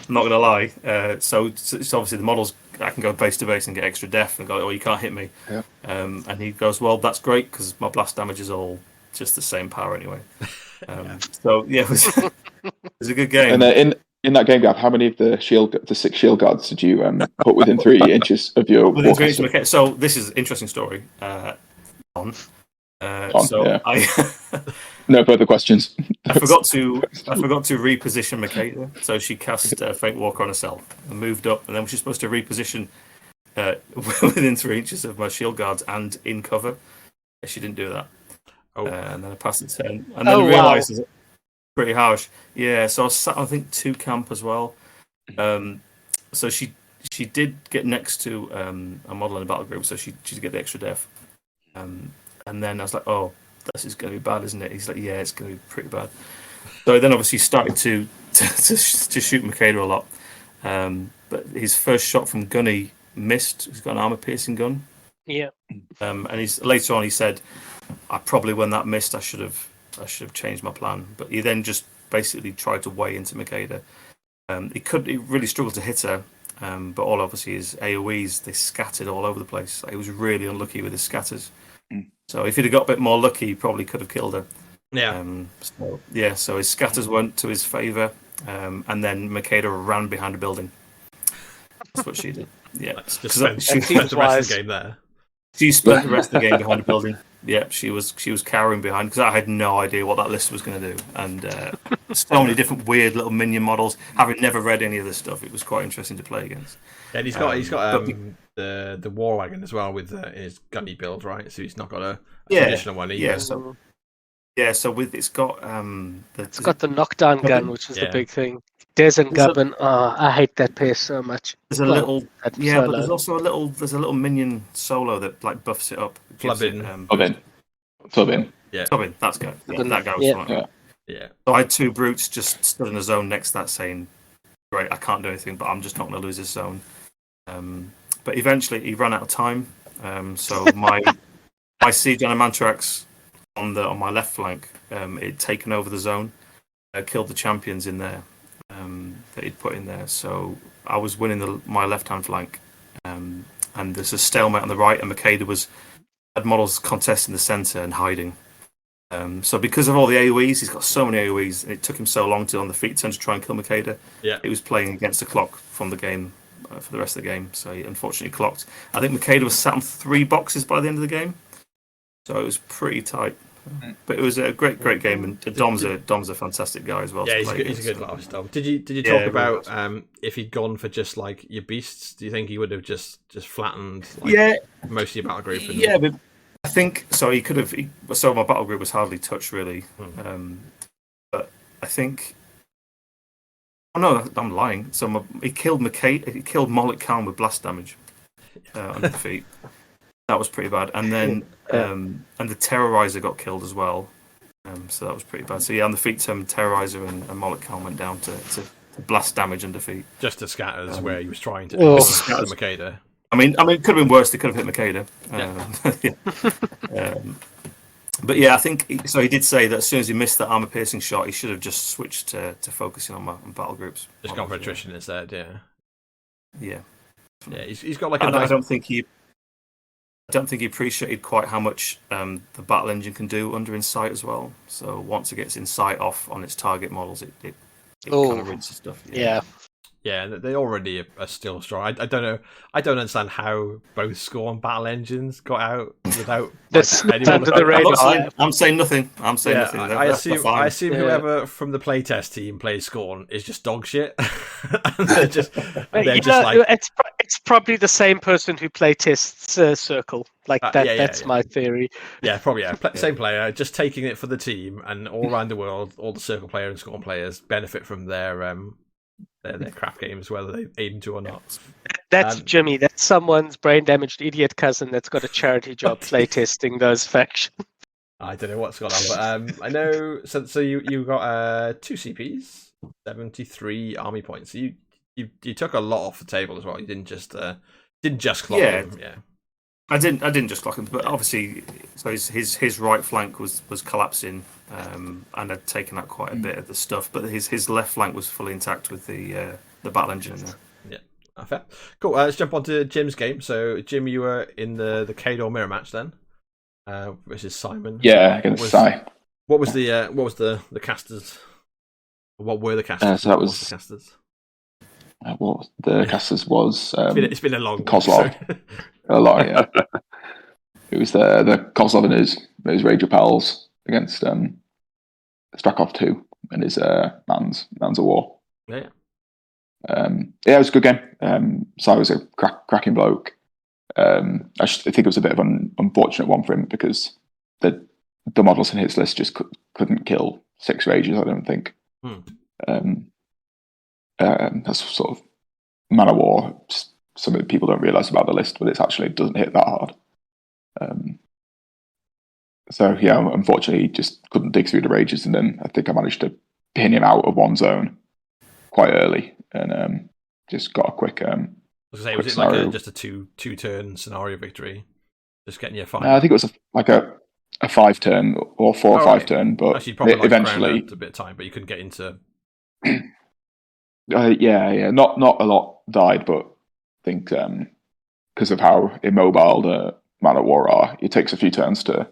not gonna lie. So it's obviously the models. I can go base to base and get extra def and go, "Oh, you can't hit me." Yeah. And he goes, "Well, that's great because my blast damage is all just the same power anyway." So yeah, it was a good game. And in that game, Gav, how many of the 6 shield guards did you put within 3 inches of your? Within 3 inches. Okay, so this is an interesting story. No further questions. I forgot to reposition Makeda, so she cast Faint Walker on herself and moved up, and then she's supposed to reposition within 3 inches of my shield guards and in cover. She didn't do that. And then I passed the turn, and then realised it's pretty harsh. Yeah, so I sat, I think, 2 camp as well. So she did get next to a model in the battle group, so she did get the extra def. And then I was like, "Oh, this is going to be bad, isn't it?" He's like, "Yeah, it's going to be pretty bad." So then obviously started to shoot Makeda a lot. But his first shot from Gunny missed. He's got an armor piercing gun. Yeah. And later on he said, "Probably when that missed, I should have changed my plan." But he then just basically tried to weigh into Makeda. He really struggled to hit her. But all obviously his AoEs, they scattered all over the place. He was really unlucky with his scatters. So if he'd have got a bit more lucky, he probably could have killed her. Yeah. So his scatters went to his favour, and then Makeda ran behind a building. That's what she did. Yeah, just spent the rest of the game there. She spent the rest of the game behind a building. Yeah, she was cowering behind because I had no idea what that list was going to do, and so many different weird little minion models. Having never read any of this stuff, it was quite interesting to play against. Yeah, and he's got the war wagon as well with his gunny build, right? So he's not got a traditional one either. So with it's got it's got the knockdown gun, which is the big thing. Des and Gubbin, I hate that pace so much. There's a little, but there's also a little minion solo that like buffs it up. Flubbin. Yeah, Flubbin. That's good. That guy was fine. Yeah. So I had 2 brutes just stood in a zone next to that, saying, "Great, I can't do anything, but I'm just not going to lose this zone." But eventually, he ran out of time. So my siege on a Mantrax on my left flank, it'd taken over the zone, killed the champions in there. That he'd put in there, so I was winning my left-hand flank, and there's a stalemate on the right, and Makeda had models contesting the centre and hiding. So because of all the AoEs, he's got so many AoEs, and it took him so long to on the feet turn to try and kill Makeda. Yeah, he was playing against the clock from the game for the rest of the game, so he unfortunately clocked. I think Makeda was sat on 3 boxes by the end of the game, so it was pretty tight. But it was a great game, and Dom's a fantastic guy as well. Yeah, he's a good laugh, Dom. Did you talk about if he'd gone for just like your beasts? Do you think he would have just flattened most of your battle group? Yeah, but I think so. He could have. So my battle group was hardly touched really, but I think. Oh no, I'm lying. So he killed Makeda. He killed Moloch Khan with blast damage on the feet. That was pretty bad, and then and the Terrorizer got killed as well, so that was pretty bad. So on the feet, Terrorizer and Moloch Khan went down to blast damage and defeat. Just to scatters where he was trying to scatter Makeda. I mean, it could have been worse. They could have hit Makeda. But yeah, I think so. He did say that as soon as he missed that armor piercing shot, he should have just switched to focusing on battle groups. Just gone for attrition instead. Yeah. He's got like I don't think he appreciated quite how much the battle engine can do under Insight as well. So once it gets Insight off on its target models, it kind of rinses stuff. Yeah, they already are still strong. I don't know. I don't understand how both Score and battle engines got out without anyone under the radar. I'm saying nothing. Nothing. I assume whoever from the playtest team plays Scorn is just dog shit. And they're just it's probably the same person who playtests Circle. Like that. That's my theory. Yeah, probably. Same player, just taking it for the team, and all around the world, all the Circle player and Scorn players benefit from their crap games, whether they aim to or not. That's Jimmy. That's someone's brain-damaged idiot cousin that's got a charity job playtesting those factions. I don't know what's going on, but I know. So you got 2 CPs, 73 army points. So you took a lot off the table as well. You didn't just clock them. Yeah. I didn't just clock him, but obviously, so his right flank was collapsing, and had taken out quite a bit of the stuff. But his left flank was fully intact with the battle engine in there. Yeah, fair. Cool. Let's jump on to Jim's game. So, Jim, you were in the Kador mirror match then, versus Simon. Yeah, against Si. What was the casters? What were the casters? So that was the casters. What the casters was? It's been a long Kozlov. A lot, yeah. It was the Kozlov and his Rage of Pals against Strakov 2 and his Man's of War. Yeah. It was a good game. Si was a cracking bloke. I think it was a bit of an unfortunate one for him because the models in his list just couldn't kill 6 Rages, I don't think. That's sort of Man of War. Some of the people don't realise about the list, but it actually doesn't hit that hard. So yeah, unfortunately, he just couldn't dig through the Rages, and then I think I managed to pin him out of one zone quite early, and just got a quick. Was it like just a two turn scenario victory? Just getting your 5. I think it was like a 5 turn or 4 or 5 turn, but actually, probably eventually a bit of time, but you couldn't get into. Yeah. Not a lot died, but I think because of how immobile the Man of War are, it takes a few turns to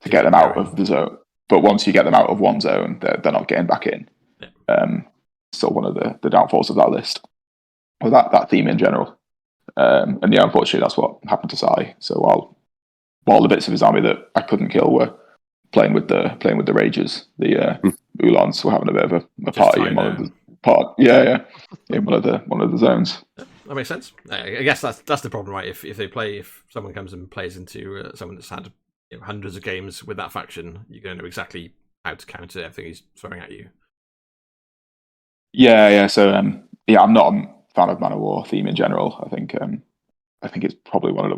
get them out of the zone. But once you get them out of one zone, they're not getting back in. Yeah. Still one of the downfalls of that list. that theme in general. And yeah, unfortunately, that's what happened to Sai. So while the bits of his army that I couldn't kill were playing with the Rages, the Ulans were having a bit of a party in one of the in one of the zones. That makes sense. I guess that's the problem, right? If someone comes and plays into someone that's had hundreds of games with that faction, you're going to know exactly how to counter everything he's throwing at you. Yeah. So I'm not a fan of Man of War theme in general. I think it's probably one of the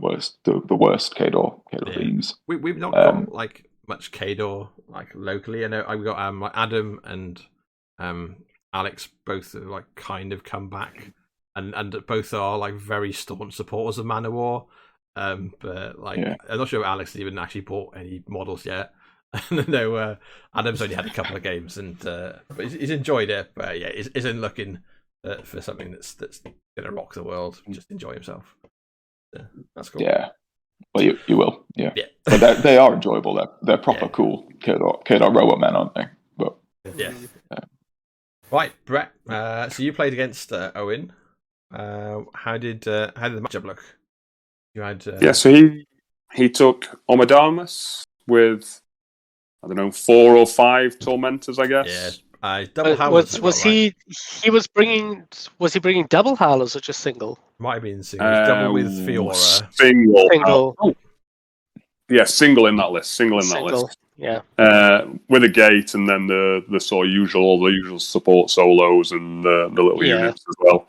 worst Khador themes. We've not got like much Khador like locally. I know we got Adam and Alex both have, like kind of come back, and both are like very staunch supporters of Man of War. But like I'm not sure if Alex even actually bought any models yet. No, Adam's only had a couple of games, and but he's enjoyed it. But yeah, isn't looking for something that's gonna rock the world. Just enjoy himself. That's cool. Yeah, well, you will. Yeah. But they are enjoyable. They're proper cool Khador robot men, aren't they? But yeah. Right, Brett. So you played against Owen. How did the matchup look? You had so he took Omadamus with, I don't know, 4 or 5 tormentors, I guess. Yeah, double howlers. Was he bringing double howlers or just single? Might have been single. Double with Fiora. Single. Yeah, single in that list. Yeah. With a gate, and then the sort of all the usual support solos and the little units as well.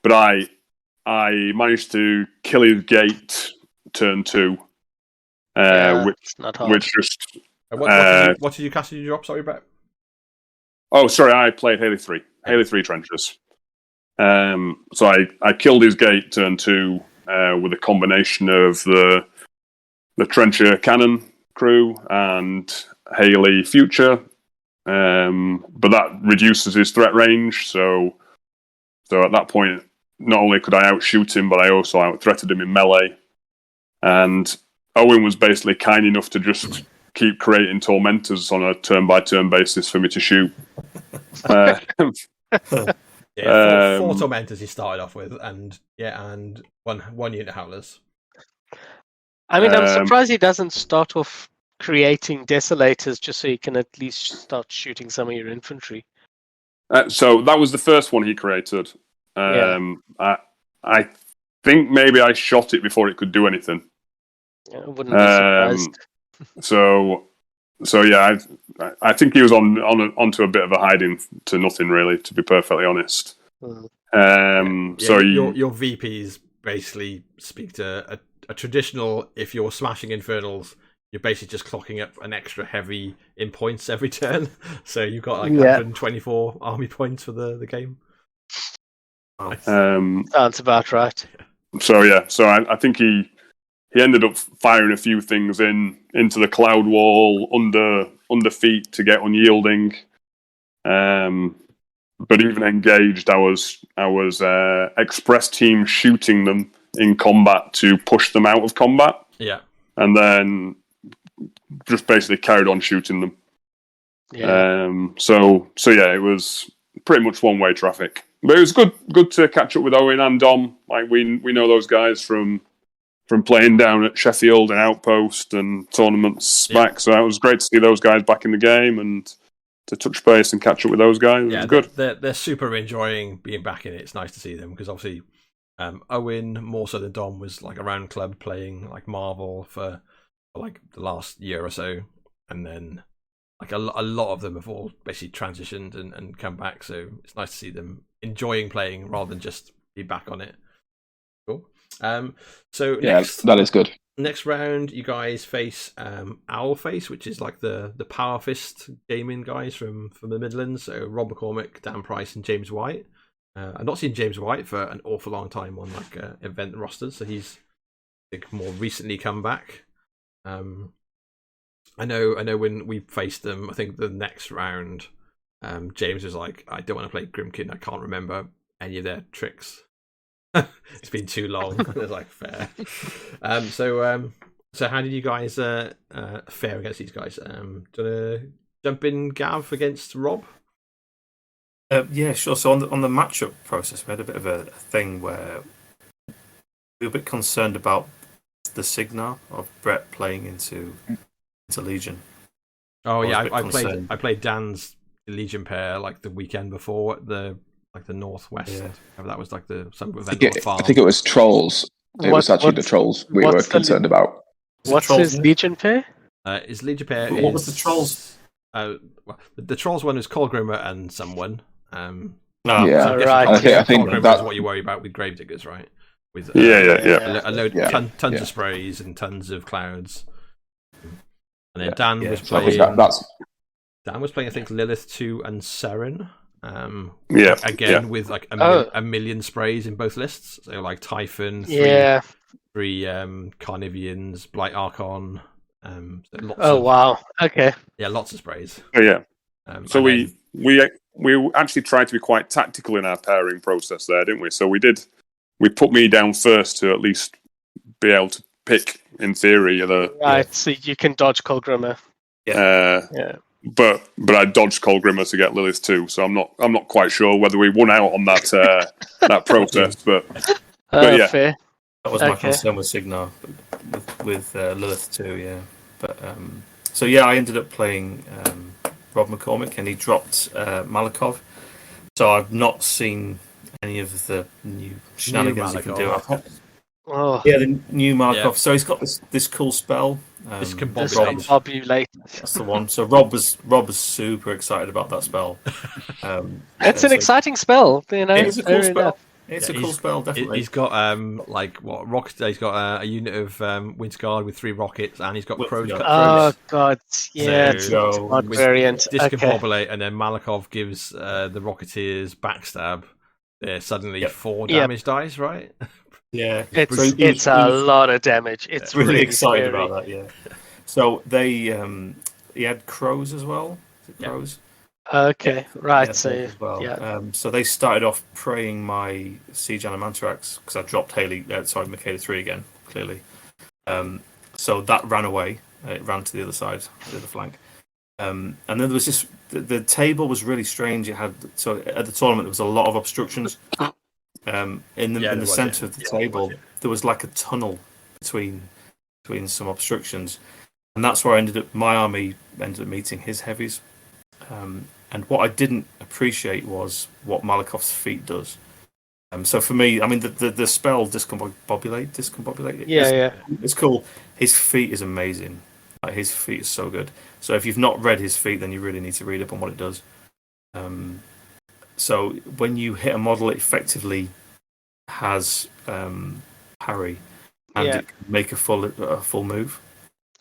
But I managed to kill his gate turn 2, which just. What did you cast in your drop? Sorry, Brett. Oh, sorry, I played Haley 3 trenches. So I killed his gate turn 2 with a combination of the trencher cannon crew and Haley future, but that reduces his threat range. So at that point, not only could I outshoot him, but I also out-threated him in melee. And Owen was basically kind enough to just keep creating tormentors on a turn-by-turn basis for me to shoot. 4 tormentors he started off with, and one unit howlers. I mean, I'm surprised he doesn't start off creating desolators just so you can at least start shooting some of your infantry. So that was the first one he created. I think maybe I shot it before it could do anything. Yeah, I wouldn't be surprised. So yeah, I think he was onto a bit of a hiding to nothing, really, to be perfectly honest. So your VPs basically speak to a traditional. If you're smashing infernals, you're basically just clocking up an extra heavy in points every turn. So you've got like 124 army points for the game. Sounds about right. So I think he ended up firing a few things into the cloud wall under feet to get unyielding. But even engaged, I was express team shooting them in combat to push them out of combat. Yeah, and then just basically carried on shooting them. Yeah. So yeah, it was pretty much one-way traffic. But it was good to catch up with Owen and Dom. Like we know those guys from playing down at Sheffield and Outpost and tournaments back. So it was great to see those guys back in the game and to touch base and catch up with those guys. It was good. They're super enjoying being back in it. It's nice to see them because obviously Owen, more so than Dom, was like around club playing like Marvel for like the last year or so, and then like a lot of them have all basically transitioned and come back. So it's nice to see them enjoying playing rather than just be back on it. Cool. So that is good. Next round, you guys face Owlface, which is like the Power Fist gaming guys from the Midlands. So Rob McCormick, Dan Price, and James White. I've not seen James White for an awful long time on like event rosters, so he's I think more recently come back. I know when we faced them, I think the next round, James was like, I don't want to play Grimkin, I can't remember any of their tricks. It's been too long. It was like fair. So how did you guys fare against these guys? Do you want to jump in, Gav, against Rob? Yeah, sure. So on the matchup process, we had a bit of a thing where we were a bit concerned about the Signar of Brett playing into Legion. Oh yeah, I played Dan's Legion pair like the weekend before at the Northwest. Yeah. That was like some event on the farm. I think it was Trolls. It was actually the Trolls we were concerned about. What's his Legion pair? His Legion pair. What was the Trolls? The Trolls one is Colgrimmer and someone. Yeah, right. I think that's what you worry about with Gravediggers, right? With a load, tons of sprays and tons of clouds. And then Dan was playing. Dan was playing, I think, Lilith 2 and Seren. Again with like a million sprays in both lists. So like Typhon, three Carnivians, Blight Archon. Wow. Okay. Yeah, lots of sprays. Oh yeah. So we actually tried to be quite tactical in our pairing process there, didn't we? So we put me down first to at least be able to pick, in theory, so you can dodge Colgrimmer. But I dodged Colgrimmer to get Lilith too, so I'm not quite sure whether we won out on that that process. But yeah, fair. That was my concern with Signar, with Lilith too. Yeah, but so yeah, I ended up playing Rob McCormick, and he dropped Malakov. So I've not seen any of the new shenanigans you can do. Yeah, the new Malakov. Yeah. So he's got this cool spell. Discombobulate. That's the one. So Rob was super excited about that spell. It's an exciting spell. It's a cool spell. It's a cool spell, definitely. He's got he's got a unit of Winterguard with 3 rockets, and he's got crows. Oh god, yeah, so, variant. Discombobulate, and then Malakov gives the Rocketeers backstab. They're suddenly 4 damage dice, right? Yeah, it's a lot of damage. It's really excited about that. Yeah. So he had crows as well. Crows. Okay, right. So so they started off praying my Siege Animantrax because I dropped Makeda 3 again. Clearly, so that ran away. It ran to the other side, the other flank. And then there was the table was really strange. It had at the tournament there was a lot of obstructions. In the center of the table, there was like a tunnel between some obstructions, and that's where my army ended up meeting his heavies. And what I didn't appreciate was what Malakov's feat does. So for me, I mean, the spell discombobulate. It's cool. His feat is amazing. Like, his feat is so good. So if you've not read his feat, then you really need to read up on what it does. So when you hit a model, it effectively has parry, and it can make a full move.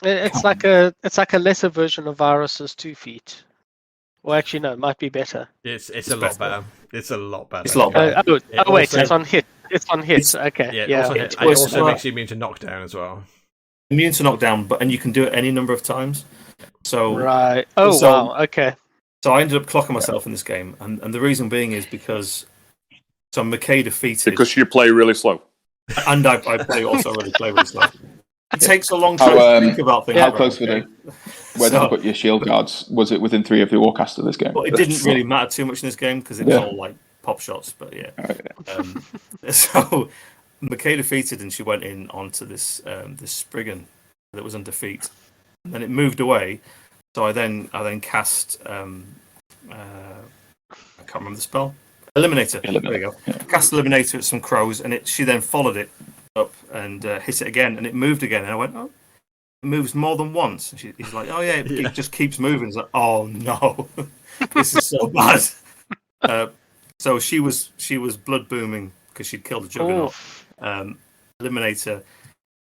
It's like a lesser version of Varus's 2 feet. Well, actually, no, it might be better. It's a lot better. It's a lot better. It's a lot better. Wait, it's on hit. It's on hits. Okay. It also makes you immune to knockdown as well. Immune to knockdown, and you can do it any number of times. So right. Wow. Okay. So I ended up clocking myself in this game, and the reason being is because McKay defeated. Because you play really slow. And I play really slow. It takes a long time to think about things. How close were they? Where did you put your shield guards? Was it within 3 of the Warcaster this game? Well, it didn't really matter too much in this game because it's all like pop shots, but yeah. So McKay defeated, and she went in onto this Spriggan that was under feet, and then it moved away. So I then cast I can't remember the spell. Eliminator. There we go. Yeah. Cast Eliminator at some crows, and she then followed it up and hit it again, and it moved again. And I went, it moves more than once. And he's like, it just keeps moving. It's like, oh no, this is so bad. So she was blood booming because she'd killed a Juggernaut. Eliminator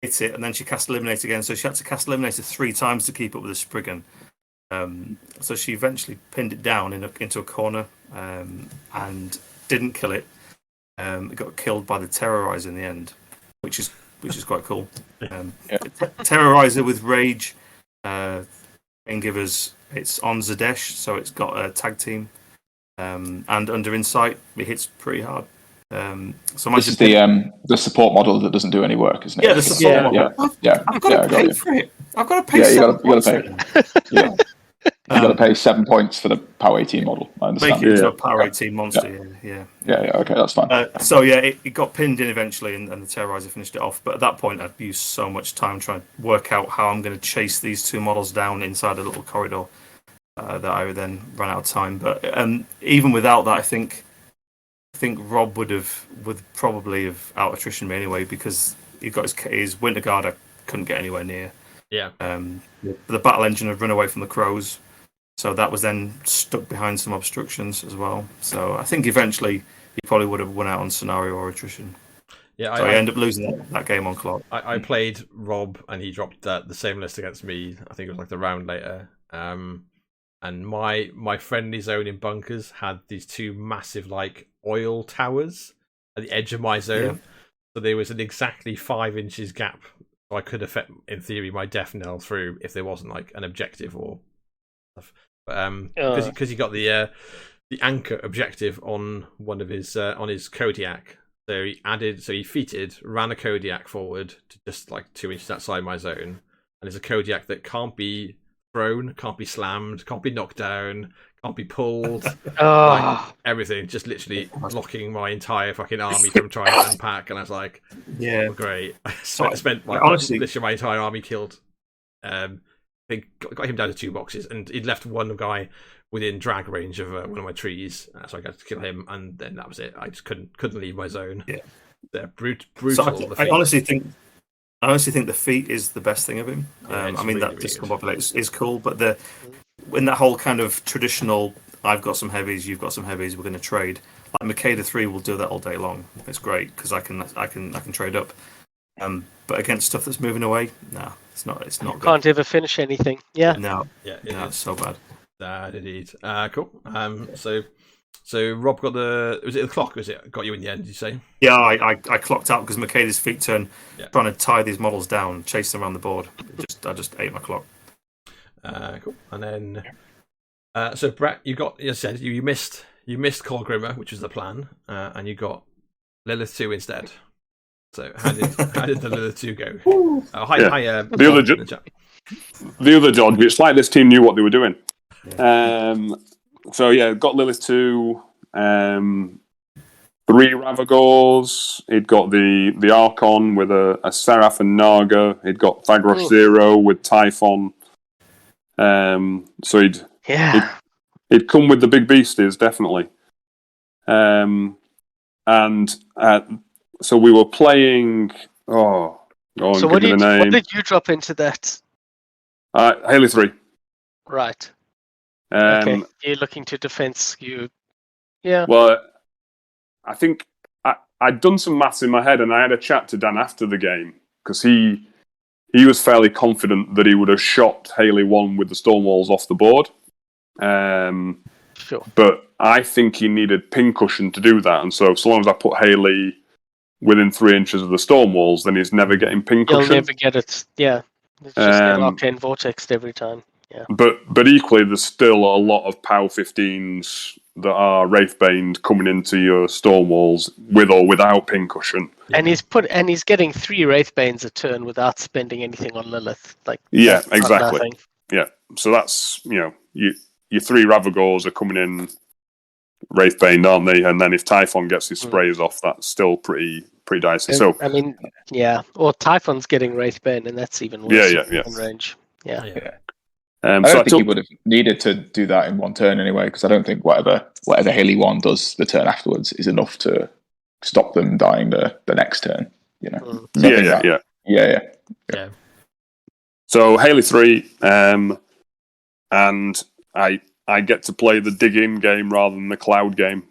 hit it, and then she cast Eliminator again. So she had to cast Eliminator 3 times to keep up with the Spriggan. So she eventually pinned it down into a corner and didn't kill it. It got killed by the Terrorizer in the end, which is quite cool. Terrorizer with Rage, Givers. It's on Zadesh, so it's got a tag team, and under Insight, it hits pretty hard. So this is the support model that doesn't do any work, isn't it? Yeah, the support model. Yeah. I've got to pay for it. I've got to pay. Yeah, you got to pay. Yeah. You got to pay 7 points for the Power 18 model. I understand. Make it into a Power 18 monster. Yeah. Okay, that's fine. It got pinned in eventually, and the Terrorizer finished it off. But at that point, I'd used so much time trying to work out how I'm going to chase these two models down inside a little corridor that I would then run out of time. But even without that, I think Rob would probably have out attrition me anyway, because he got his Winter Guard. I couldn't get anywhere near. Yeah. The battle engine had run away from the crows. So that was then stuck behind some obstructions as well. So I think eventually he probably would have won out on scenario or attrition. Yeah, so I ended up losing that game on clock. I played Rob, and he dropped the same list against me. I think it was like the round later. And my friendly zone in bunkers had these two massive like oil towers at the edge of my zone. Yeah. So there was an exactly 5 inches gap. So I could affect, in theory, my death knell through if there wasn't like an objective or stuff. Because he got the anchor objective on one of his on his Kodiak, so he feated, ran a Kodiak forward to just like 2 inches outside my zone, and it's a Kodiak that can't be thrown, can't be slammed, can't be knocked down, can't be pulled, like, everything, just literally blocking my entire fucking army from trying to unpack. And I was like, yeah, great. I spent honestly my entire army killed. They got him down to 2 boxes, and he'd left one guy within drag range of one of my trees, so I got to kill him, and then that was it. I just couldn't leave my zone. Yeah, they're brutal. So I honestly think the feat is the best thing of him. I mean, really, that discombobulate is cool, but in that whole kind of traditional, I've got some heavies, you've got some heavies, we're going to trade. Like Makeda 3 will do that all day long. It's great because I can trade up. But against stuff that's moving away, no, it's not. It's not. Can't ever finish anything. Yeah. No. Yeah. It's so bad. Indeed. Cool. So Rob got was it the clock? Was it got you in the end? Did you say? Yeah, I clocked out because Makeda's feet turn trying to tie these models down, chase them around the board. I just ate my clock. Cool. And then, so Brett, you missed Call Grimmer, which was the plan, and you got Lilith 2 instead. So how did the Lilith 2 go? Hi, the other dodge. It's like this team knew what they were doing. Got Lilith 2, 3 Ravagors. He'd got the Archon with a Seraph and Naga. He'd got Thagros 0 with Typhon. So he'd come with the big beasties, definitely. So we were playing. So what did you drop into that? Haley 3. Right. Okay. You're looking to defense. Yeah. Well, I think I'd done some maths in my head, and I had a chat to Dan after the game because he was fairly confident that he would have shot Haley 1 with the Stonewalls off the board. Sure. But I think he needed pincushion to do that, and so long as I put Haley within 3 inches of the Stonewalls, then he's never getting pincushion. He'll never get it. Yeah. It's just get arcane vortexed every time. Yeah. But equally, there's still a lot of POW 15s that are Wraithbaned coming into your Stonewalls with or without pincushion. And he's getting 3 Wraithbanes a turn without spending anything on Lilith. Exactly. Yeah. So that's your 3 Ravagors are coming in Wraithbane, aren't they? And then if Typhon gets his sprays off, that's still pretty dicey. So I mean, or Typhon's getting Wraithbane, and that's even worse in range. Yeah. I don't think he would have needed to do that in one turn anyway, because I don't think whatever Haley 1 does the turn afterwards is enough to stop them dying the next turn. Yeah. So Haley 3, and I get to play the dig-in game rather than the cloud game.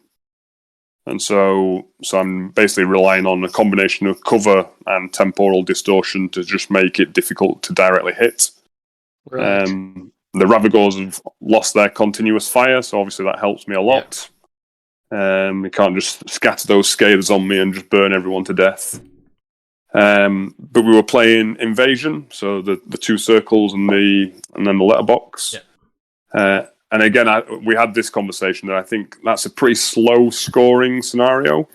And so I'm basically relying on a combination of cover and temporal distortion to just make it difficult to directly hit. Right. The Ravagors have lost their continuous fire, so obviously that helps me a lot. You can't just scatter those scathes on me and just burn everyone to death. But we were playing Invasion, so the 2 circles and then the letterbox. Yeah. And again, we had this conversation that I think that's a pretty slow scoring scenario.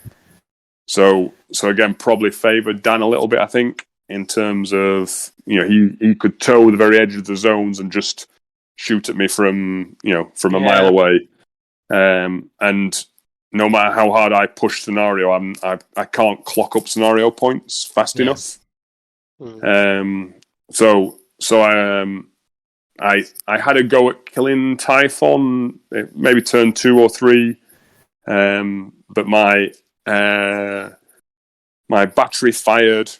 So again, probably favoured Dan a little bit, I think, in terms of he could toe the very edge of the zones and just shoot at me from a mile away, and no matter how hard I push scenario, I can't clock up scenario points fast enough. So I had a go at killing Typhon, maybe turn 2 or 3, but my battery fired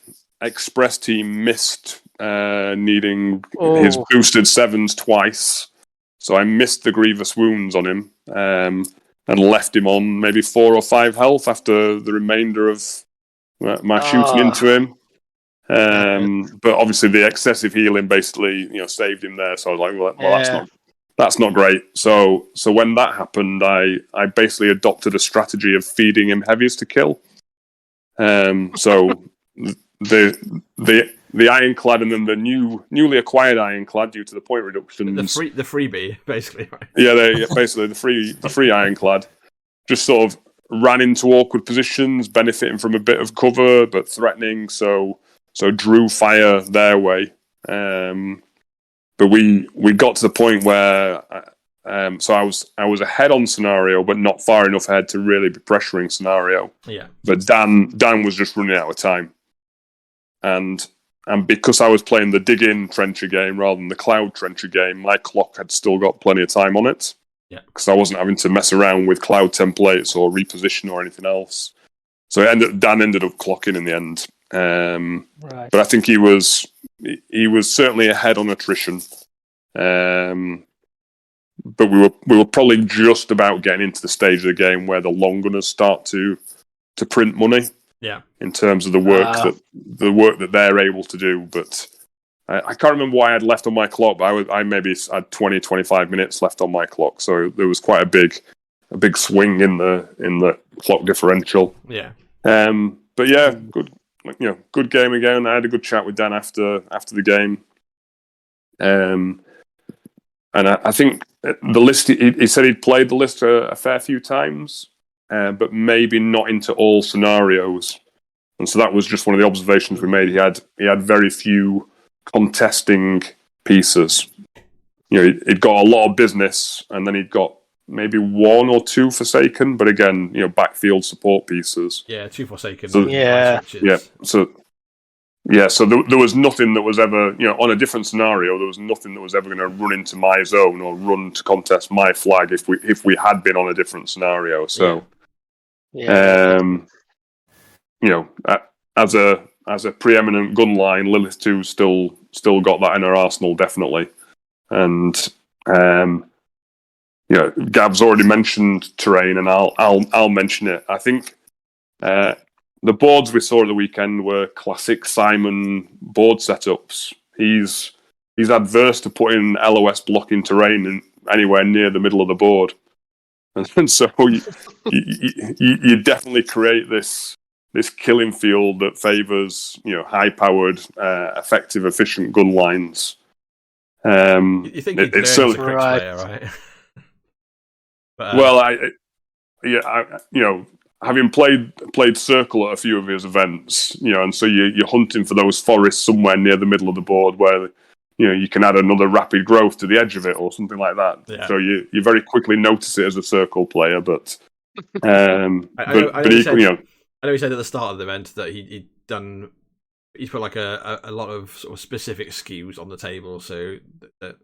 express team missed, needing his boosted 7s twice, so I missed the grievous wounds on him, and left him on maybe 4 or 5 health after the remainder of my shooting into him. But obviously the excessive healing basically, saved him there. So I was like, well, that's not great. So when that happened, I basically adopted a strategy of feeding him heavies to kill. So the ironclad and then the newly acquired ironclad, due to the point reduction, the freebie basically, right? Basically the free ironclad just sort of ran into awkward positions, benefiting from a bit of cover but threatening. So drew fire their way. But we got to the point where so I was ahead on scenario, but not far enough ahead to really be pressuring scenario. Yeah. But Dan was just running out of time, and because I was playing the dig-in trencher game rather than the cloud trencher game, my clock had still got plenty of time on it. Yeah. Because I wasn't having to mess around with cloud templates or reposition or anything else. So Dan ended up clocking in the end. Right. But I think he was certainly ahead on attrition. But we were probably just about getting into the stage of the game where the long gunners start to print money. Yeah. In terms of the work that they're able to do, but I can't remember why I had left on my clock. But I maybe had 20, 25 minutes left on my clock, so there was quite a big swing in the clock differential. Yeah. But yeah, good game again. I had a good chat with Dan after the game. And I think the list, he said he'd played the list a fair few times, but maybe not into all scenarios. And so that was just one of the observations we made. He had very few contesting pieces. He'd got a lot of business, and then he'd got maybe 1 or 2 Forsaken, but again, backfield support pieces. Yeah, 2 Forsaken. So, So there was nothing that was ever, on a different scenario, there was nothing that was ever going to run into my zone or run to contest my flag if we had been on a different scenario. So, as a preeminent gun line, Lilith 2 still got that in her arsenal, definitely. And Gab's already mentioned terrain, and I'll mention it. I think the boards we saw at the weekend were classic Simon board setups. He's adverse to putting LOS blocking terrain anywhere near the middle of the board, and so you definitely create this killing field that favours high-powered, effective, efficient gun lines. You think it's certainly player, right? But, having played Circle at a few of his events, and so you're hunting for those forests somewhere near the middle of the board where you can add another rapid growth to the edge of it or something like that. Yeah. So you very quickly notice it as a Circle player, but I know he said at the start of the event that he's put like a lot of sort of specific SKUs on the table, so that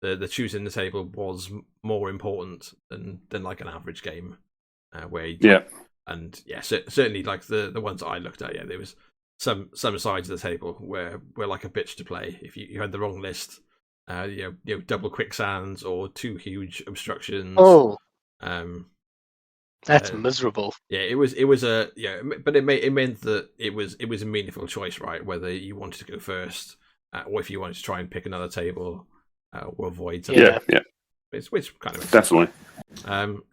the choosing the table was more important than like an average game, where certainly like the ones that I looked at, there was some sides of the table where like a bitch to play if you had the wrong list, double quicksands or 2 huge obstructions. That's miserable. Yeah, it was but it meant that it was a meaningful choice, right? Whether you wanted to go first, or if you wanted to try and pick another table, or avoid something. Yeah. Which kind of definitely.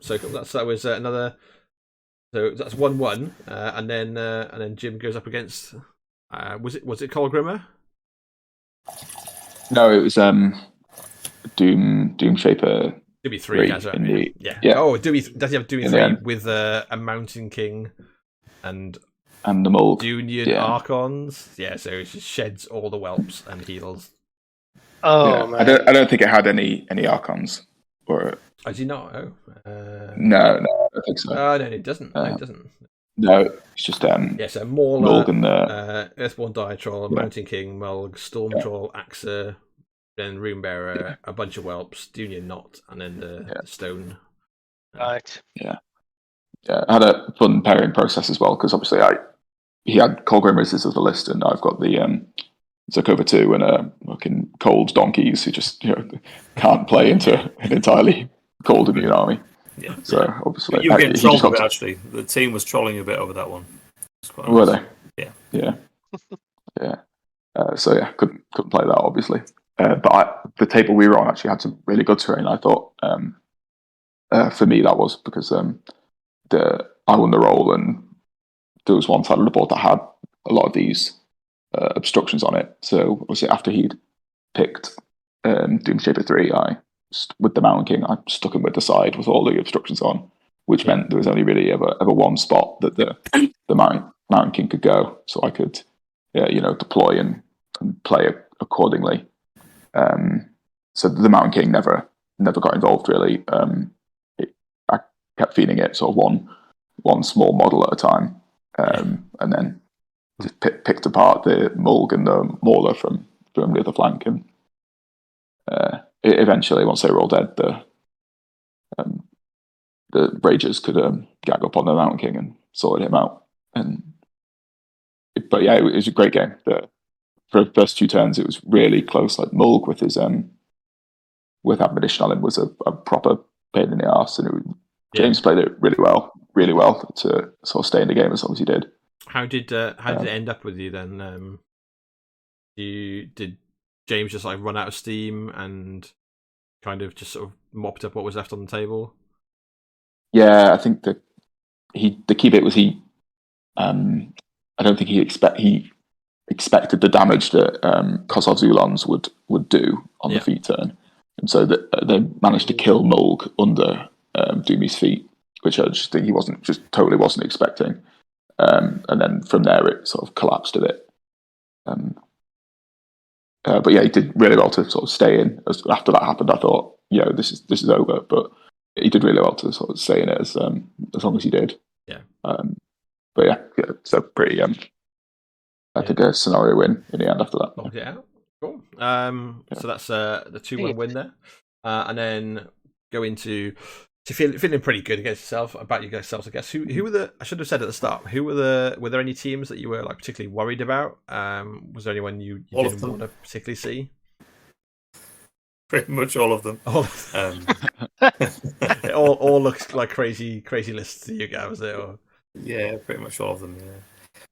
So that was another. So that's 1-1, and then Jim goes up against. Was it Colgrimmer? No, it was Doomshaper. Doomy 3, Oh, does he have Doomy 3 with a Mountain King and the Mold Dunian Archons? Yeah, so it just sheds all the whelps and heals. Oh man, I don't think it had any Archons. Or do you not? Oh, no, I don't think so. Oh no, it doesn't. No, it doesn't. No, it's just so Mauler, Mulg and the Earthborn Dire Troll, Mountain King, Mulg, Storm Troll, Axer, then Runebearer, a bunch of Whelps, Dunia Knot, and then the Stone. right? Yeah, I had a fun pairing process as well because obviously he had Colgrim Rizzes as the list, and I've got the Zerkova 2 and fucking cold donkeys who just can't play into an entirely cold immune army. Yeah. So obviously, you were getting trolled a bit. Actually, the team was trolling you a bit over that one. Were they? Yeah. So couldn't play that obviously. But the table we were on actually had some really good terrain. I thought for me that was because I won the roll, and there was one side of the board that had a lot of these obstructions on it. So was it after he'd picked Doomshaper 3, with the Mountain King, I stuck him with the side with all the obstructions on, which meant there was only really ever one spot that the Mountain King could go, so I could deploy and play accordingly. So the Mountain King never got involved really. I kept feeding it sort of one small model at a time, and then just picked apart the Mulg and the Mauler from the other flank, and eventually, once they were all dead, the Ragers could gag up on the Mountain King and sorted him out. But it was a great game. For the first 2 turns, it was really close. Like Mulg with his with Admonition on him was a proper pain in the arse, and James played it really well to sort of stay in the game as long as he did. How did it end up with you then? Did James just like run out of steam and kind of just sort of mopped up what was left on the table? Yeah, I think the key bit was I don't think he expected the damage that Kozov Zulons would do on the feet turn, and so they managed to kill Mulg under Doomy's feet, which I just think he totally wasn't expecting, and then from there it sort of collapsed a bit. But he did really well to sort of stay in. After that happened, I thought, this is over. But he did really well to sort of stay in it as long as he did. Yeah. So pretty. I think a scenario win in the end after that. Knocked it out. Cool. So that's the 2-1 win there, and then go into feeling pretty good against yourself about yourselves, I guess. Who were the? I should have said at the start. Were there any teams that you were like particularly worried about? Was there anyone you didn't want to particularly see? Pretty much all of them. It all looks like crazy lists to you guys, was it? Or? Yeah, pretty much all of them. Yeah.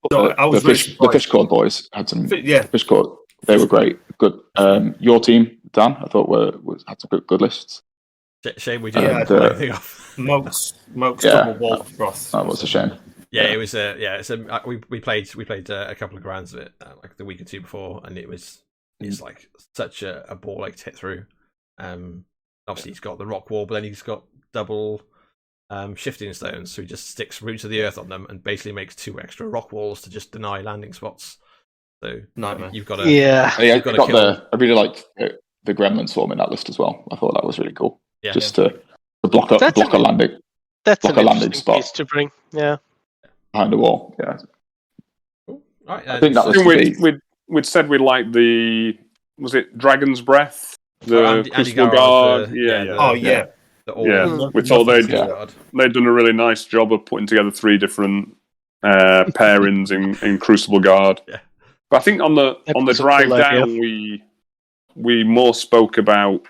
The Fishcord boys had some. Fishcord, they were great. Good. Your team, Dan, I thought had some good lists. Shame we didn't pull anything off. Moke's double wolf broth. That was a shame. Yeah, it was. We played a couple of rounds of it like the week or 2 before, and it's like such a ball like to hit through. Obviously he's got the rock wall, but then he's got double shifting stones, so he just sticks roots of the earth on them and basically makes 2 extra rock walls to just deny landing spots. So nightmare. You've got to I really liked the Gremlin Swarm in that list as well. I thought that was really cool. Yeah, just to block a landing. That's block an a landing spot piece to bring. Yeah, behind the wall. Yeah. Cool. All right, I think that was we'd said we liked was it Dragon's Breath? The Crucible Guard. We thought they'd done a really nice job of putting together 3 different pairings in Crucible Guard. Yeah. But I think on the drive down, we more spoke about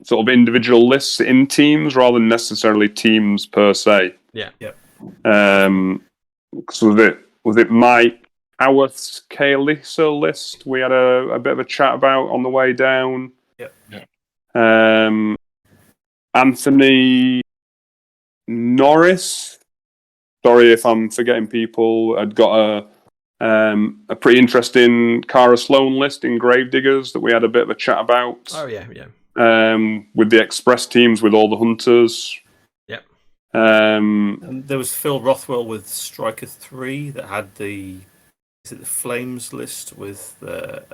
sort of individual lists in teams rather than necessarily teams per se. Yeah. So was it Mike Howarth's Kael'Thas list we had a bit of a chat about on the way down? Anthony Norris, sorry if I'm forgetting people, had got a pretty interesting Cara Sloan list in Gravediggers that we had a bit of a chat about. Oh yeah. With the express teams with all the hunters. Yep. And there was Phil Rothwell with Striker 3 that had the Flames list with the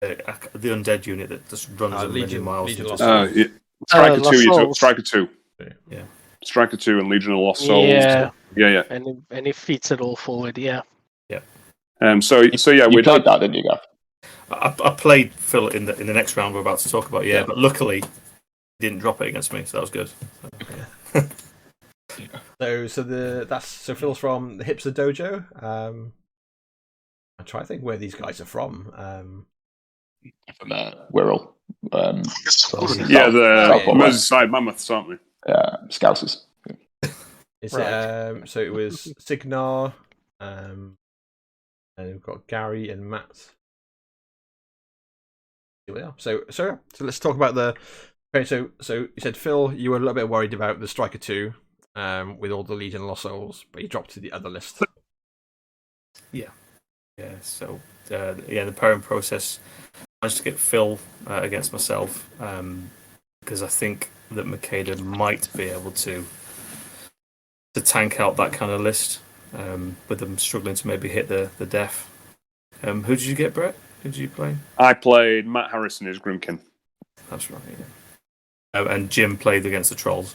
the undead unit that just runs a million miles. Striker 2, Striker 2. Yeah. Striker 2 and Legion of Lost Souls. Yeah. And he feeds it all forward, yeah. So yeah, we played that, didn't you, Gav? I played Phil in the next round we're about to talk about, but luckily he didn't drop it against me, so that was good. So Phil's from the Hipster Dojo. I'm trying to think where these guys are from. From Wirral. The Merseyside Mammoths, aren't we? Scousers. Is it? So it was Signar, and we've got Gary and Matt. Here we are. So let's talk about the. Okay, so you said, Phil, you were a little bit worried about the Striker 2, with all the Legion of Lost Souls, but you dropped to the other list. Yeah. So the pairing process, I managed to get Phil against myself, because I think that Makeda might be able to tank out that kind of list, with them struggling to maybe hit the death. Who did you get, Brett? Who did you play? I played Matt Harrison as Grimkin. That's right. Yeah. And Jim played against the Trolls.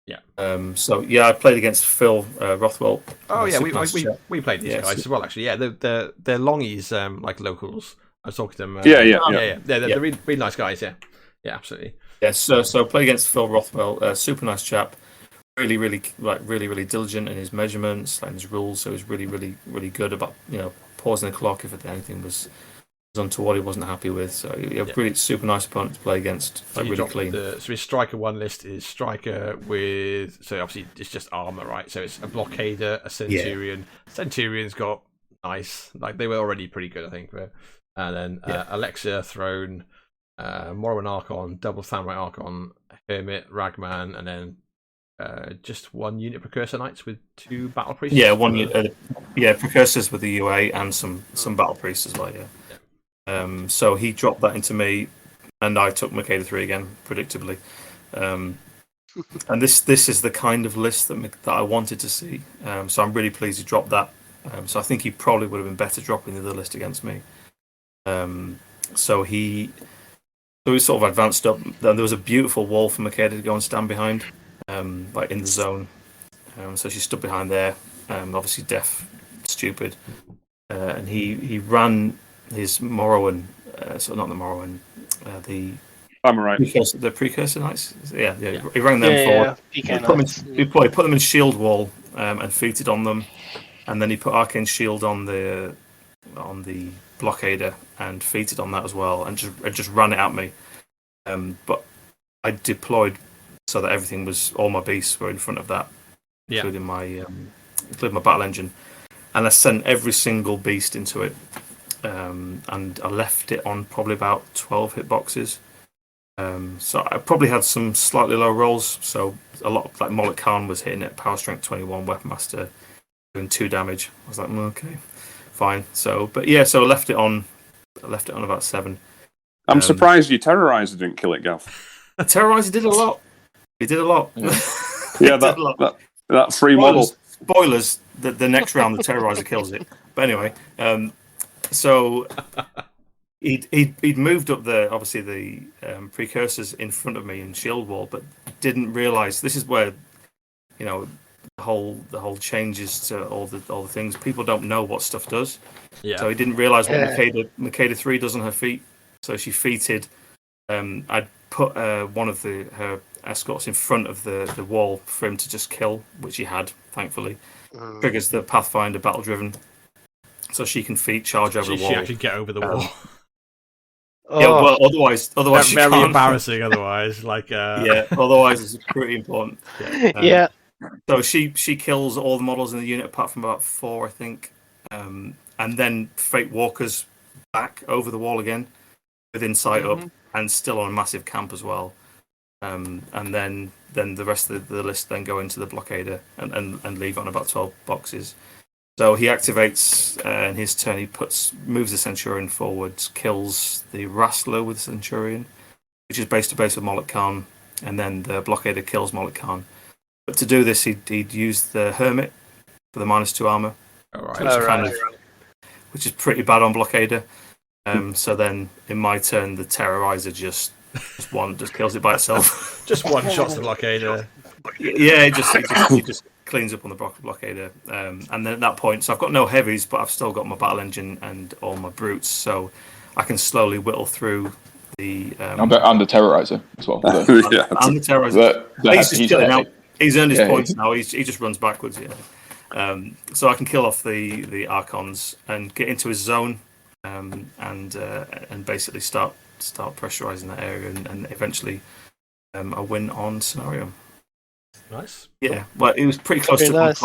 Yeah. I played against Phil Rothwell. Oh yeah, we played these guys as well. Actually, yeah, they're longies, like locals. I was talking to them. They're really nice guys. Yeah, absolutely. Yeah. So played against Phil Rothwell, super nice chap. Really diligent in his measurements and his rules. So he was really good about pausing the clock if anything was untoward he wasn't happy with. So really super nice opponent to play against. So really clean. So his Striker 1 list is Striker with, so obviously it's just armor, right? So it's a Blockader, a Centurion. Centurion's got nice, like they were already pretty good, I think. And then Alexa, Throne, Morrowind Archon, Double Samurai Archon, Hermit, Ragman, and then just one unit Precursor Knights with 2 Battle Priests. Yeah, one unit. Precursors with the UA and some Battle Priests as well. Yeah. So he dropped that into me, and I took Makeda 3 again, predictably. And this is the kind of list that I wanted to see. So I'm really pleased he dropped that. So I think he probably would have been better dropping the other list against me. So he sort of advanced up. There was a beautiful wall for Makeda to go and stand behind, like in the zone. So she stood behind there. Obviously deaf, stupid, and he ran his Morrowind, not the Morrowind, the Precursor Knights. Yeah. He rang them forward. He put them in shield wall and feated on them, and then he put Arcane Shield on the Blockader and feated on that as well, and just ran it at me. But I deployed so that everything was, all my beasts were in front of that, including my battle engine, and I sent every single beast into it. And I left it on probably about 12 hitboxes. So I probably had some slightly low rolls. So a lot, like Moloch Khan was hitting at power strength 21, Weapon Master doing 2 damage. I was like, okay, fine. So I left it on about 7. I'm surprised you Terrorizer didn't kill it, Gav. Terrorizer did a lot. He did a lot. Yeah, that free model. Spoilers. The next round, the Terrorizer kills it. But anyway. So he'd moved up the precursors in front of me in shield wall, but didn't realise this is where the whole changes to all the things. People don't know what stuff does. Yeah. So he didn't realise what Makeda 3 does on her feet. So she feated. I'd put one of her escorts in front of the wall for him to just kill, which he had, thankfully. Triggers the Pathfinder battle driven. So she can charge over the wall. She actually get over the wall. Yeah, well, otherwise that's very embarrassing. Otherwise, otherwise it's pretty important. Yeah. So she kills all the models in the unit apart from about 4, I think, and then Fate Walkers back over the wall again, with insight up, and still on a massive camp as well. And then the rest of the list then go into the Blockader and leave on about 12 boxes. So he activates in his turn. He moves the Centurion forwards, kills the Wrestler with the Centurion, which is base to base with Moloch Khan, and then the Blockader kills Moloch Khan. But to do this, he'd use the Hermit for the -2 armor, which is pretty bad on Blockader. So then, in my turn, the Terrorizer just kills it by itself. Just one shots the Blockader. Yeah, it just cleans up on the Blockader. And then at that point, so I've got no heavies, but I've still got my battle engine and all my brutes, so I can slowly whittle through the. And the Terrorizer as well. And the Terrorizer. He's just killing out. He's earned his points now. He just runs backwards. Yeah. So I can kill off the Archons and get into his zone, and basically start pressurizing that area, and eventually a win on scenario. Nice. Yeah, well, it was pretty close to nice.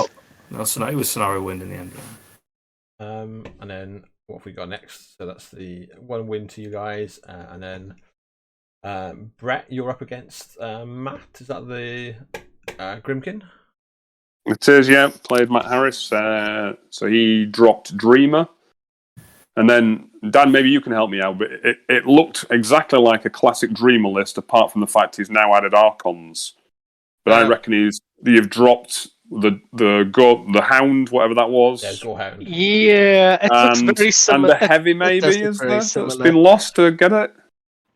No, it was scenario win in the end. And then what have we got next? So that's the one win to you guys, and then Brett, you're up against Matt. Is that the Grimkin? It is, yeah. Played Matt Harris. So he dropped Dreamer. And then, Dan, maybe you can help me out, but it looked exactly like a classic Dreamer list, apart from the fact he's now added Archons. But I reckon you've dropped the Hound, whatever that was. Yeah, Gorehound. Yeah, it looks very similar. And the Heavy, maybe, is there? Similar. It's been lost to get it.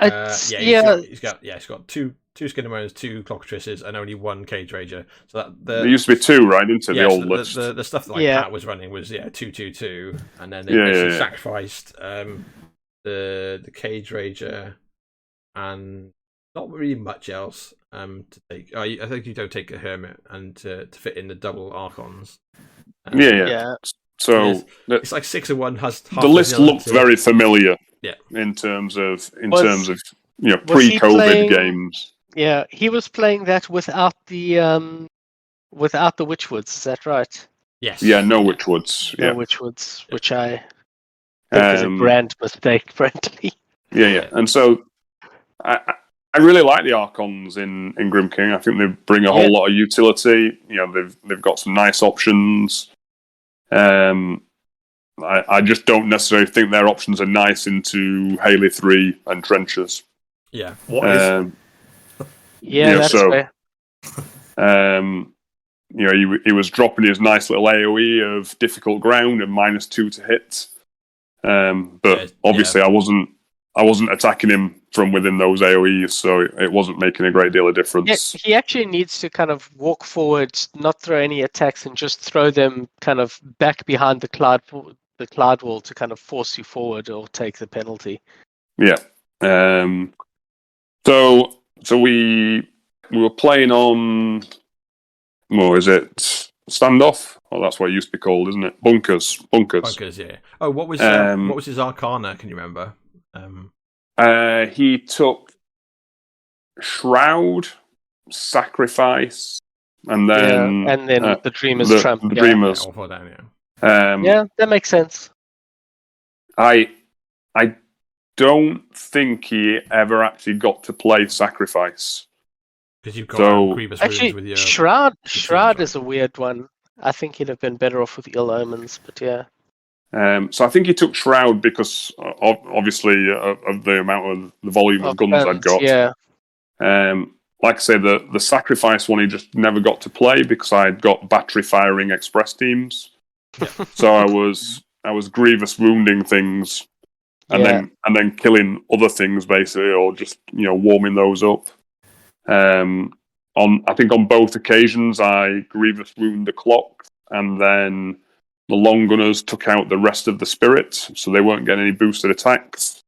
He's got two Skinnermones, two Clockatrices, and only one Cage Rager. So there used to be two, right, into the old list. The stuff that Pat was running was 2, and then they sacrificed the Cage Rager and not really much else to take. I think you don't take a Hermit and to fit in the double Archons. So it's like 6 of 1 has half the list looked very familiar. Yeah, in terms of pre-COVID games. Yeah, he was playing that without the Witchwoods. Is that right? Yes. Yeah, no Witchwoods. No Witchwoods, which I think is a grand mistake, frankly. Yeah. And so I really like the Archons in Grim King. I think they bring a whole lot of utility. They've got some nice options. I just don't necessarily think their options are nice into Haley 3 and Trenches. Yeah. That's fair. He was dropping his nice little AoE of difficult ground and -2 to hit. But obviously I wasn't attacking him from within those AoEs, so it wasn't making a great deal of difference. Yeah, he actually needs to kind of walk forward, not throw any attacks, and just throw them kind of back behind the cloud wall to kind of force you forward or take the penalty. Yeah. So we were playing on. Is it standoff? Oh, that's what it used to be called, isn't it? Bunkers. Yeah. Oh, what was his Arcana? Can you remember? He took Shroud, Sacrifice, and then the Dreamer's Trump. The Dreamer's. That makes sense. I don't think he ever actually got to play Sacrifice. Because you've got Grievous Wounds with your... Shroud is a weird one. I think he'd have been better off with Ill Omens, but yeah. So I think he took Shroud because, obviously, of the amount of the volume of guns I'd got. Yeah. Like I say, the Sacrifice one he just never got to play because I'd got battery firing express teams. Yeah. So I was grievous wounding things, and then killing other things basically, or just warming those up. I think on both occasions I grievous wound the clock, and then the long gunners took out the rest of the spirits, so they weren't getting any boosted attacks.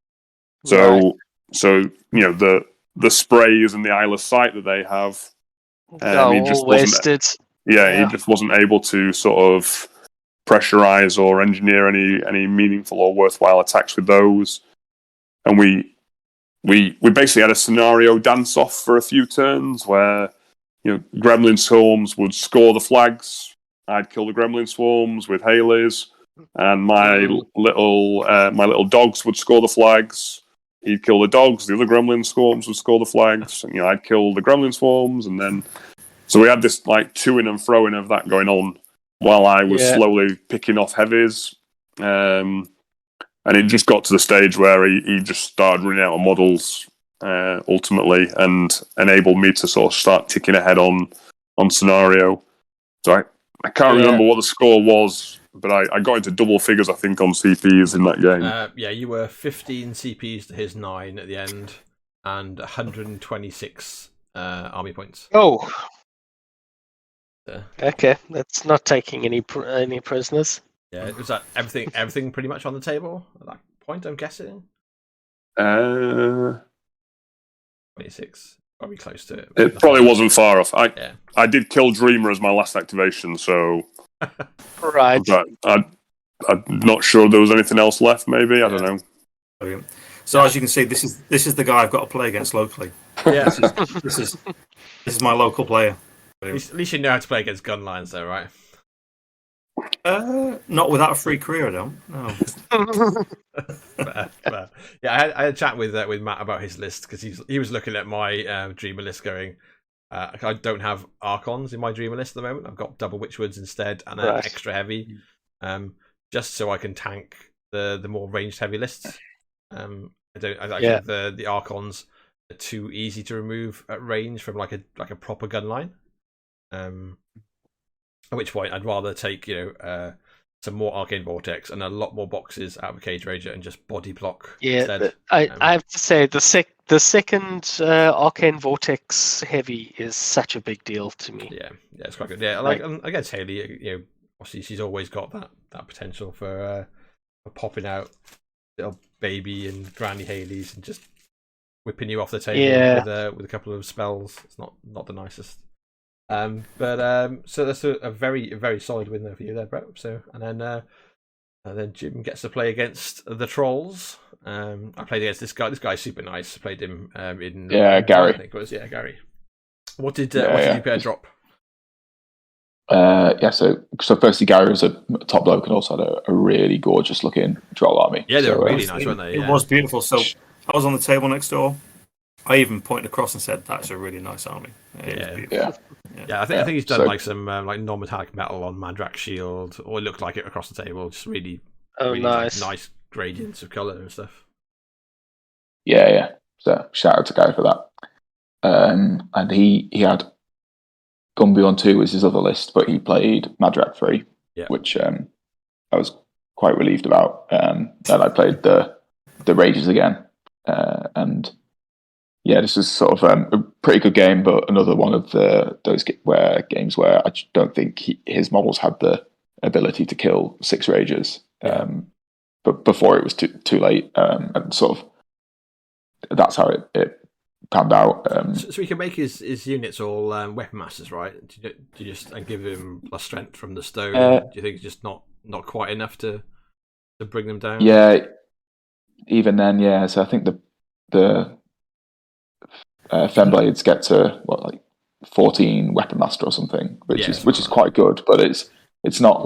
So the sprays and the Isle of Sight that they have, he just wasted. He just wasn't able to sort of pressurize or engineer any meaningful or worthwhile attacks with those. And we basically had a scenario dance off for a few turns where Gremlin Swarms would score the flags. I'd kill the Gremlin Swarms with Haleys, and my little dogs would score the flags. He'd kill the dogs. The other Gremlin Swarms would score the flags. And, I'd kill the Gremlin Swarms, and then so we had this like to-ing and fro-ing of that going on while I was slowly picking off heavies. And it just got to the stage where he just started running out of models ultimately, and enabled me to sort of start ticking ahead on scenario. So I can't remember what the score was but I got into double figures, I think, on CPs in that game. Yeah, you were 15 CPs to his 9 at the end, and 126 army points. Oh. Okay, that's not taking any prisoners. Yeah, was that everything pretty much on the table at that point, I'm guessing? 26. Probably close to it. It probably wasn't far off. I did kill Dreamer as my last activation, so... Right. But I'm not sure there was anything else left, maybe. I don't know. Brilliant. So as you can see, this is the guy I've got to play against locally. Yeah. This is my local player. At least you know how to play against gun lines, though, right? Not without a free career, I don't. No. Fair. Yeah, I had a chat with Matt about his list because he was looking at my Dreamer list, going, I don't have Archons in my Dreamer list at the moment. I've got double Witchwoods instead and an extra heavy, just so I can tank the more ranged heavy lists. I think the Archons are too easy to remove at range from like a proper gun line. At which point I'd rather take some more Arcane Vortex and a lot more boxes out of a Cage Rager and just body block instead. I have to say the second Arcane Vortex heavy is such a big deal to me. Yeah, it's quite good. Yeah, like against Haley, obviously she's always got that potential for popping out little baby and granny Haleys and just whipping you off the table with a couple of spells. It's not the nicest. So that's a very, very solid win there for you there, Brett. So and then Jim gets to play against the trolls. I played against this guy. This guy's super nice. I played him in Gary. I think it was Gary. What did you pair drop? So firstly, Gary was a top bloke and also had a really gorgeous looking troll army. Yeah, they were really nice, weren't they? It was beautiful. So I was on the table next door. I even pointed across and said, "That's a really nice army." Yeah. I think he's done some non-metallic metal on Madrak Shield, or it looked like it across the table. Just really nice gradients of colour and stuff. Yeah. So shout out to Gary for that. And he had Gunbjorn 2 was his other list, but he played Madrak 3, which I was quite relieved about. Then I played the Rages again, and this was sort of a pretty good game, but another one of those games where I don't think his models had the ability to kill 6 Rages. But before it was too late, and sort of that's how it panned out. So he can make his units all weapon masters, right? Do you just give him plus strength from the stone? Do you think it's just not quite enough to bring them down? Yeah, even then, yeah. So I think the Femblades get to 14 weapon master or something, which is quite good, but it's not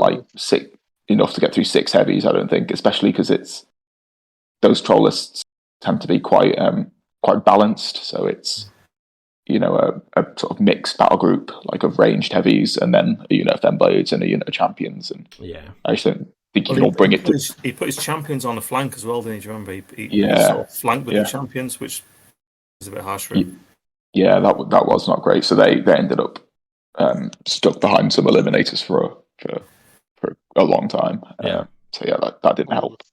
enough to get through 6 heavies, I don't think, especially because those troll lists tend to be quite balanced. So it's a sort of mixed battle group of ranged heavies and then a unit of Femblades and a unit of champions. And I just don't think you can all bring it. He put his champions on the flank as well, didn't you? Remember he sort of flanked with the champions, which was a bit harsh for him. Yeah, that was not great. So they ended up stuck behind some eliminators for a long time. That didn't help.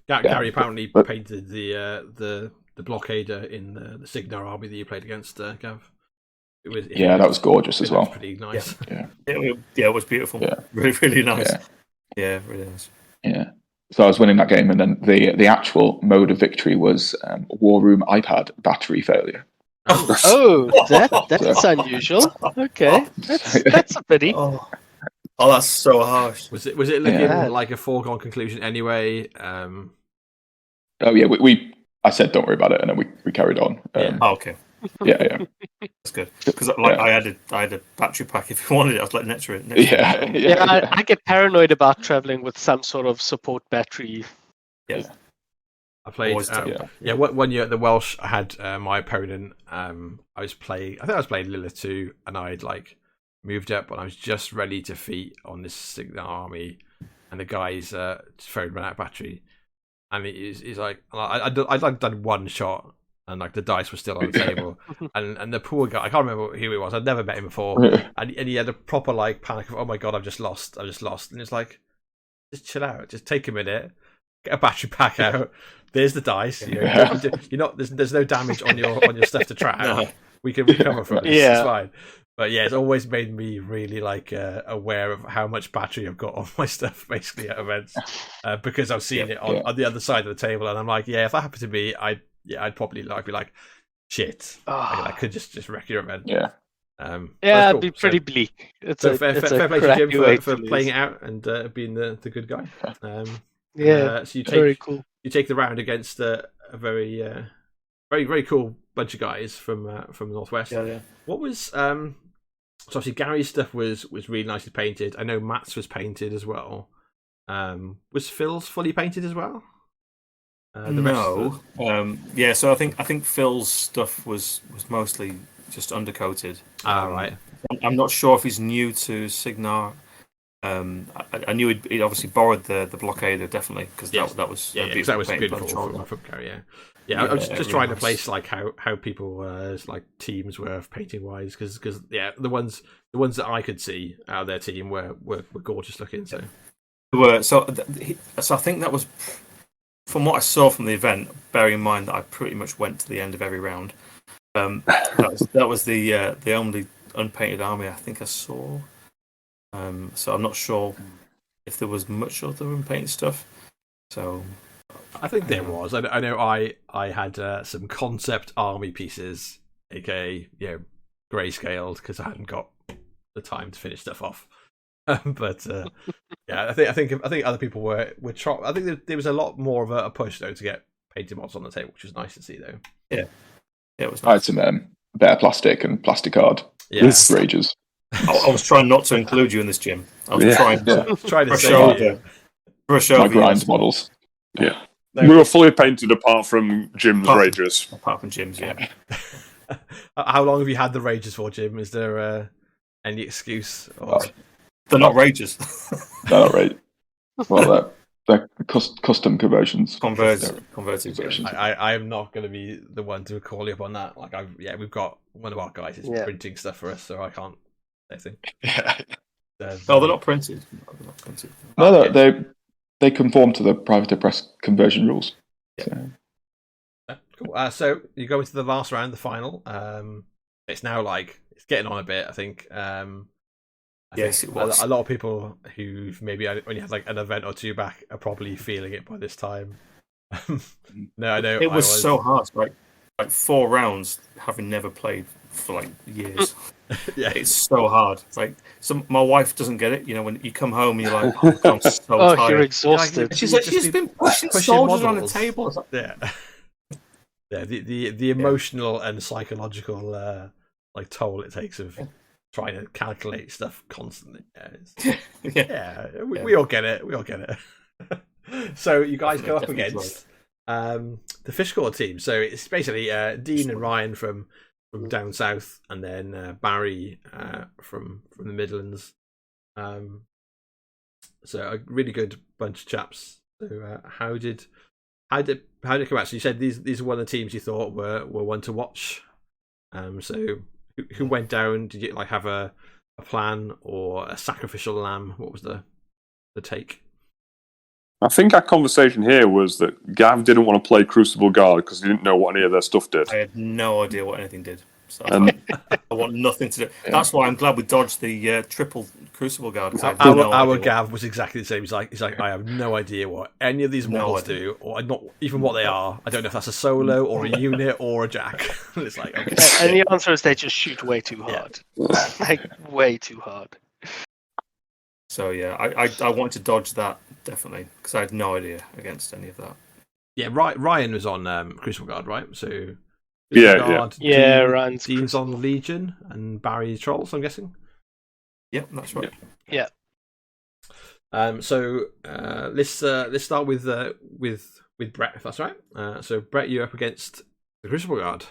Gary apparently painted the blockader in the Signar army that you played against, Gav. That was gorgeous as well. Pretty nice. It was beautiful. Yeah. Really, really nice. Yeah, really nice. Yeah. So I was winning that game, and then the actual mode of victory was Warroom iPad battery failure. That's unusual. Okay, that's a pity. Oh, that's so harsh. Was it looking like a foregone conclusion anyway? I said don't worry about it, and then we carried on. Okay. Yeah. That's good, because I had a battery pack if you wanted it. I was like next to it. I get paranoid about traveling with some sort of support battery. Yeah. I played. One year at the Welsh, I had my opponent. I was playing Lilith 2, and I'd moved up, and I was just ready to feat on this Signar army, and the guy's phone ran out of battery, and he's like, I'd done one shot. and like the dice were still on the table, and the poor guy, I can't remember who it was. I'd never met him before, and he had a proper like panic of, oh my god, I've just lost, and it's like, just chill out, just take a minute, get a battery pack out. There's the dice. You're not. There's no damage on your stuff to track. No. We can recover from this. It's fine. But yeah, it's always made me really like aware of how much battery I've got on my stuff, basically at events, because I've seen it on the other side of the table, and I'm like, yeah, if that happened to me, I'd probably be like, shit, I could just wreck your event. Yeah. Cool. It'd be pretty bleak. Fair play to Jim for playing it out and being the good guy. So very cool. You take the round against a very, very, very cool bunch of guys from the Northwest. Yeah. What was so obviously Gary's stuff was really nicely painted. I know Matt's was painted as well. Was Phil's fully painted as well? No. So I think Phil's stuff was mostly just undercoated. Right. I'm not sure if he's new to Signar. I knew he'd obviously borrowed the blockader, definitely, because that was beautiful from Gary. Yeah, I was just trying to place like how people like teams were painting wise, because the ones that I could see out of their team were gorgeous looking. So I think that was, from what I saw from the event, bearing in mind that I pretty much went to the end of every round. That was the only unpainted army I think I saw. So I'm not sure if there was much other unpainted stuff. So I think there was. I know I had some concept army pieces, aka grayscaled, because I hadn't got the time to finish stuff off. But I think other people were trying. I think there was a lot more of a push though to get painted mods on the table, which was nice to see though. Yeah, it was. Nice. I had some better plastic and plasticard rages. I was trying not to include you in this, Jim. I was trying to show my grind models. Yeah, we were fully painted apart from Jim's rages. Apart from Jim's, yeah. How long have you had the rages for, Jim? Is there any excuse? Or... They're not rages. They're not rages. Well, they're custom conversions. Converted versions. I am not going to be the one to call you up on that. Like we've got one of our guys is printing stuff for us, so I can't. I think. No, they're not printed. No, they conform to the private press conversion rules. Yeah. So. Cool. So you go into the last round, the final. It's now it's getting on a bit. I think. Yes, it was. A lot of people who've maybe only had an event or two back are probably feeling it by this time. No, I know it was so hard. Like 4 rounds, having never played for years. Yeah, it's so hard. My wife doesn't get it. When you come home and you're like, oh, I'm so tired. You're exhausted. She's like, she's been pushing soldiers on the table. Yeah, yeah. The emotional and psychological toll it takes of trying to calculate stuff constantly. We all get it. We all get it. So you guys go up against the Fishcord team. So it's basically Dean and Ryan from down south, and then Barry from the Midlands. So a really good bunch of chaps. So how did it come out? So you said these are one of the teams you thought were one to watch. So who went down? Did you have a plan or a sacrificial lamb? What was the take? I think our conversation here was that Gav didn't want to play Crucible Guard because he didn't know what any of their stuff did. I had no idea what anything did. So I want nothing to do. Yeah. That's why I'm glad we dodged the triple Crucible Guard. Our Gav was exactly the same. He's like, I have no idea what any of these models do, or not even what they are. I don't know if that's a solo or a unit or a jack. It's like, okay. And the answer is they just shoot way too hard. Way too hard. So yeah, I wanted to dodge that definitely because I had no idea against any of that. Yeah, Ryan was on Crucible Guard, right? So Ryan's Dean's on Legion and Barry's Trolls, I'm guessing. Yep, that's right. Yeah. So let's start with Brett, if that's right. So Brett, you're up against the Crucible Guard.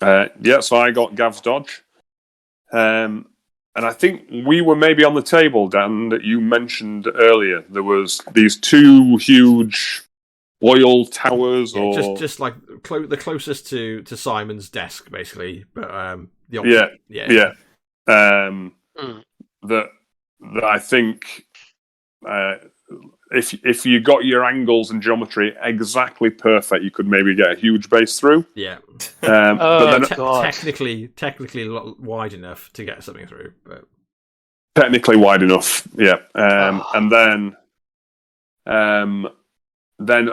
So I got Gav's dodge. And I think we were maybe on the table, Dan, that you mentioned earlier. There was these 2 huge oil towers, Yeah, or just like the closest to Simon's desk, basically. But the opposite. Yeah. That I think if you got your angles and geometry exactly perfect, you could maybe get a huge base through. Yeah. But then technically wide enough to get something through, but technically wide enough. Yeah. And then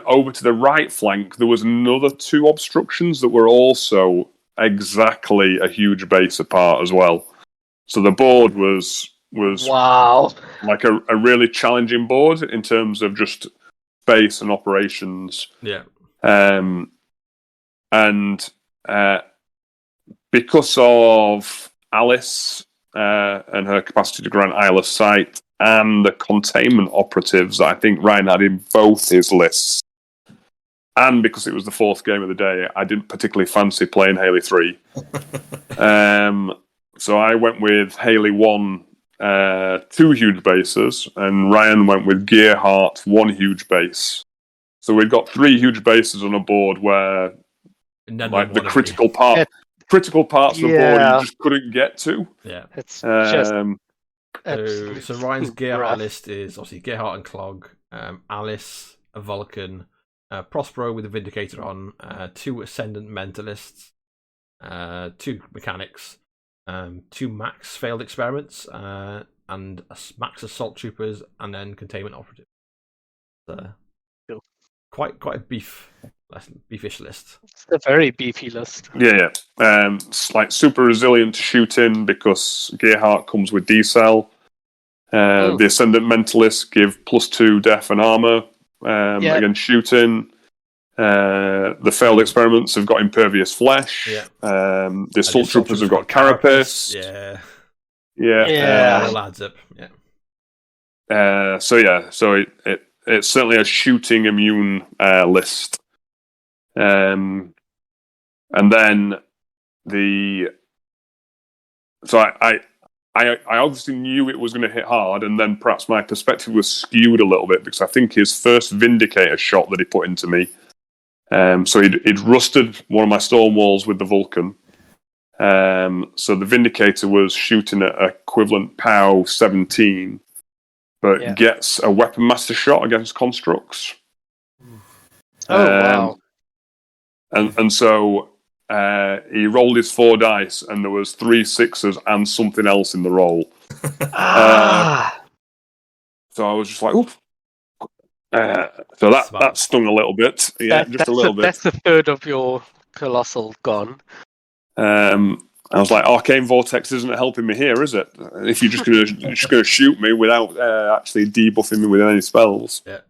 over to the right flank, there was another 2 obstructions that were also exactly a huge base apart as well. So the board was wow, like a really challenging board in terms of just space and operations. Yeah. And because of Alice and her capacity to grant Isle of Sight and the containment operatives that I think Ryan had in both his lists, and because it was the 4th game of the day, I didn't particularly fancy playing Haley 3. So I went with Haley 1, 2 huge bases, and Ryan went with Gearhart, 1 huge base. So we've got 3 huge bases on a board where like the critical parts of the board you just couldn't get to. Yeah. It's just so Ryan's Gearhart list is obviously Gearhart and Clog, Alice, a Vulcan, Prospero with a Vindicator on, 2 Ascendant Mentalists, 2 Mechanics, 2 Max Failed Experiments, and Max Assault Troopers, and then Containment Operatives. Cool. Quite a beefish list. It's a very beefy list. Yeah. It's like super resilient to shooting because Gearhart comes with decel. The Ascendant Mentalists give +2 def and armor against shooting. The failed experiments have got impervious flesh. Yeah. The assault troopers have got carapace. Yeah. All adds up. Yeah. So it's certainly a shooting immune list. And then I obviously knew it was going to hit hard, and then perhaps my perspective was skewed a little bit because I think his first Vindicator shot that he put into me. So he'd rusted one of my storm walls with the Vulcan. So the Vindicator was shooting at equivalent POW 17, but gets a Weapon Master shot against constructs. Wow. And so he rolled his 4 dice, and there was 3 6s and something else in the roll. So I was just like, oof. So that stung a little bit. Yeah, just a little bit. That's a third of your Colossal gone. I was like, Arcane Vortex isn't helping me here, is it? If you're just gonna shoot me without actually debuffing me with any spells. Yeah.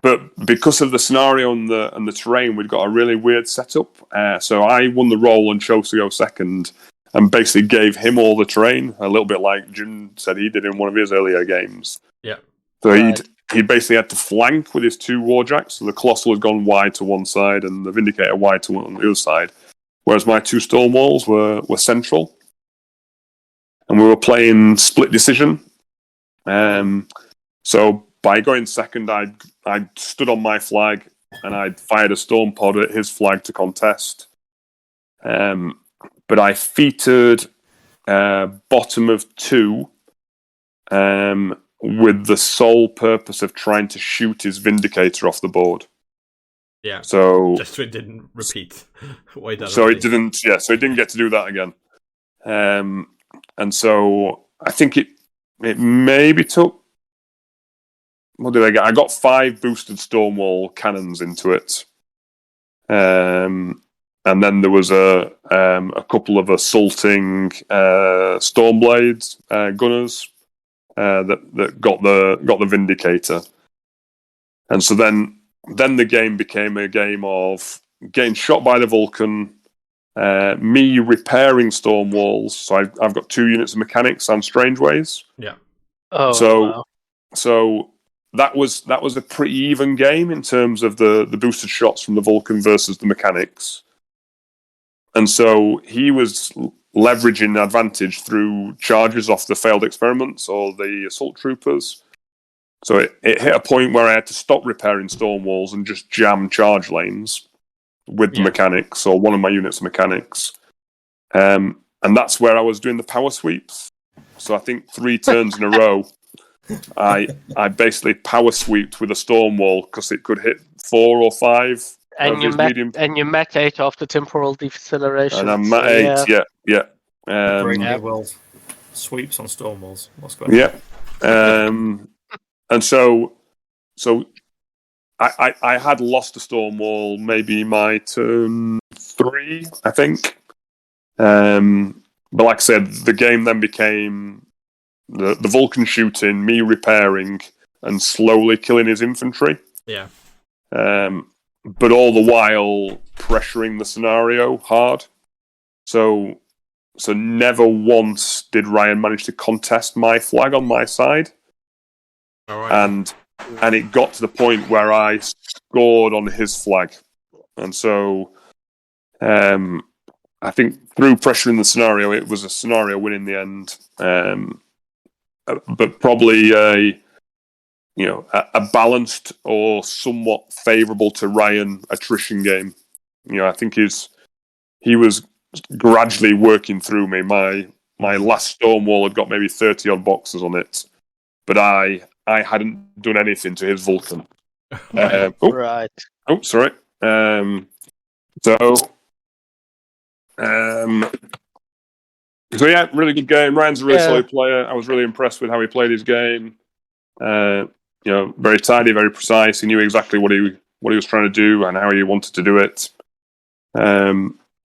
But because of the scenario and the terrain, we'd got a really weird setup. So I won the roll and chose to go second, and basically gave him all the terrain, a little bit like Jim said he did in one of his earlier games. Yeah. So he basically had to flank with his 2 Warjacks. So the Colossal had gone wide to one side, and the Vindicator wide to on the other side. Whereas my 2 Storm Walls were central. And we were playing split decision. So by going second, I stood on my flag, and I fired a Storm Pod at his flag to contest. But I featured bottom of 2 with the sole purpose of trying to shoot his Vindicator off the board. Yeah. So just so it didn't repeat. So it didn't get to do that again. And so I think it maybe took. What did I get? I got 5 boosted Stormwall cannons into it. And then there was a couple of assaulting Stormblades gunners that got the Vindicator, and so then the game became a game of getting shot by the Vulcan, me repairing storm walls. So I've got 2 units of mechanics and Strangeways. Yeah. So that was a pretty even game in terms of the boosted shots from the Vulcan versus the mechanics. And so he was leveraging advantage through charges off the failed experiments or the assault troopers. So it hit a point where I had to stop repairing storm walls and just jam charge lanes with the mechanics, or one of my units of mechanics. And that's where I was doing the power sweeps. So I think 3 turns in a row, I basically power sweeped with a storm wall because it could hit 4 or 5. And you Mat 8 after temporal deceleration. And I'm Mat 8, yeah. Brave World sweeps on storm walls. What's going on? Yeah. And so I had lost a storm wall maybe my turn 3, I think. But like I said, the game then became the Vulcan shooting, me repairing, and slowly killing his infantry. Yeah. But all the while pressuring the scenario hard. So never once did Ryan manage to contest my flag on my side. All right. And it got to the point where I scored on his flag. And so I think through pressuring the scenario, it was a scenario win in the end. But probably a balanced or somewhat favourable to Ryan attrition game. I think he was gradually working through me. My last storm wall had got maybe 30 odd boxes on it, but I hadn't done anything to his Vulcan. Right. Oh, sorry. So yeah, really good game. Ryan's a really solid player. I was really impressed with how he played his game. Very tidy, very precise. He knew exactly what he was trying to do and how he wanted to do it.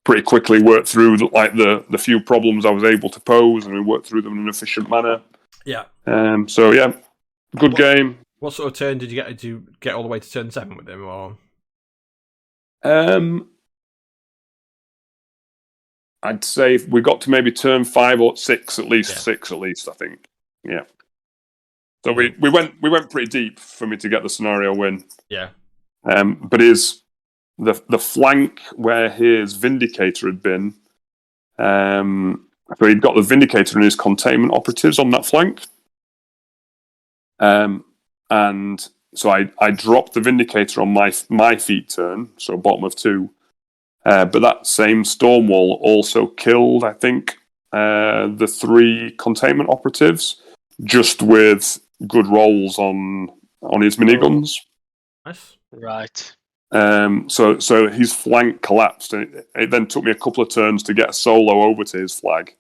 Pretty quickly worked through the few problems I was able to pose, and we worked through them in an efficient manner. Yeah. Good game. What sort of turn did you get? Did you get all the way to turn 7 with him, or? I'd say we got to maybe turn 5 or 6 at least. 6 at least, I think. Yeah. So we went pretty deep for me to get the scenario win. Yeah. But the flank where his Vindicator had been, so he'd got the Vindicator and his containment operatives on that flank. And so I dropped the Vindicator on my feet turn, so bottom of 2. But that same storm wall also killed, I think, the 3 containment operatives, just with good rolls on his miniguns. Nice. Right. So his flank collapsed, and it then took me a couple of turns to get a solo over to his flag.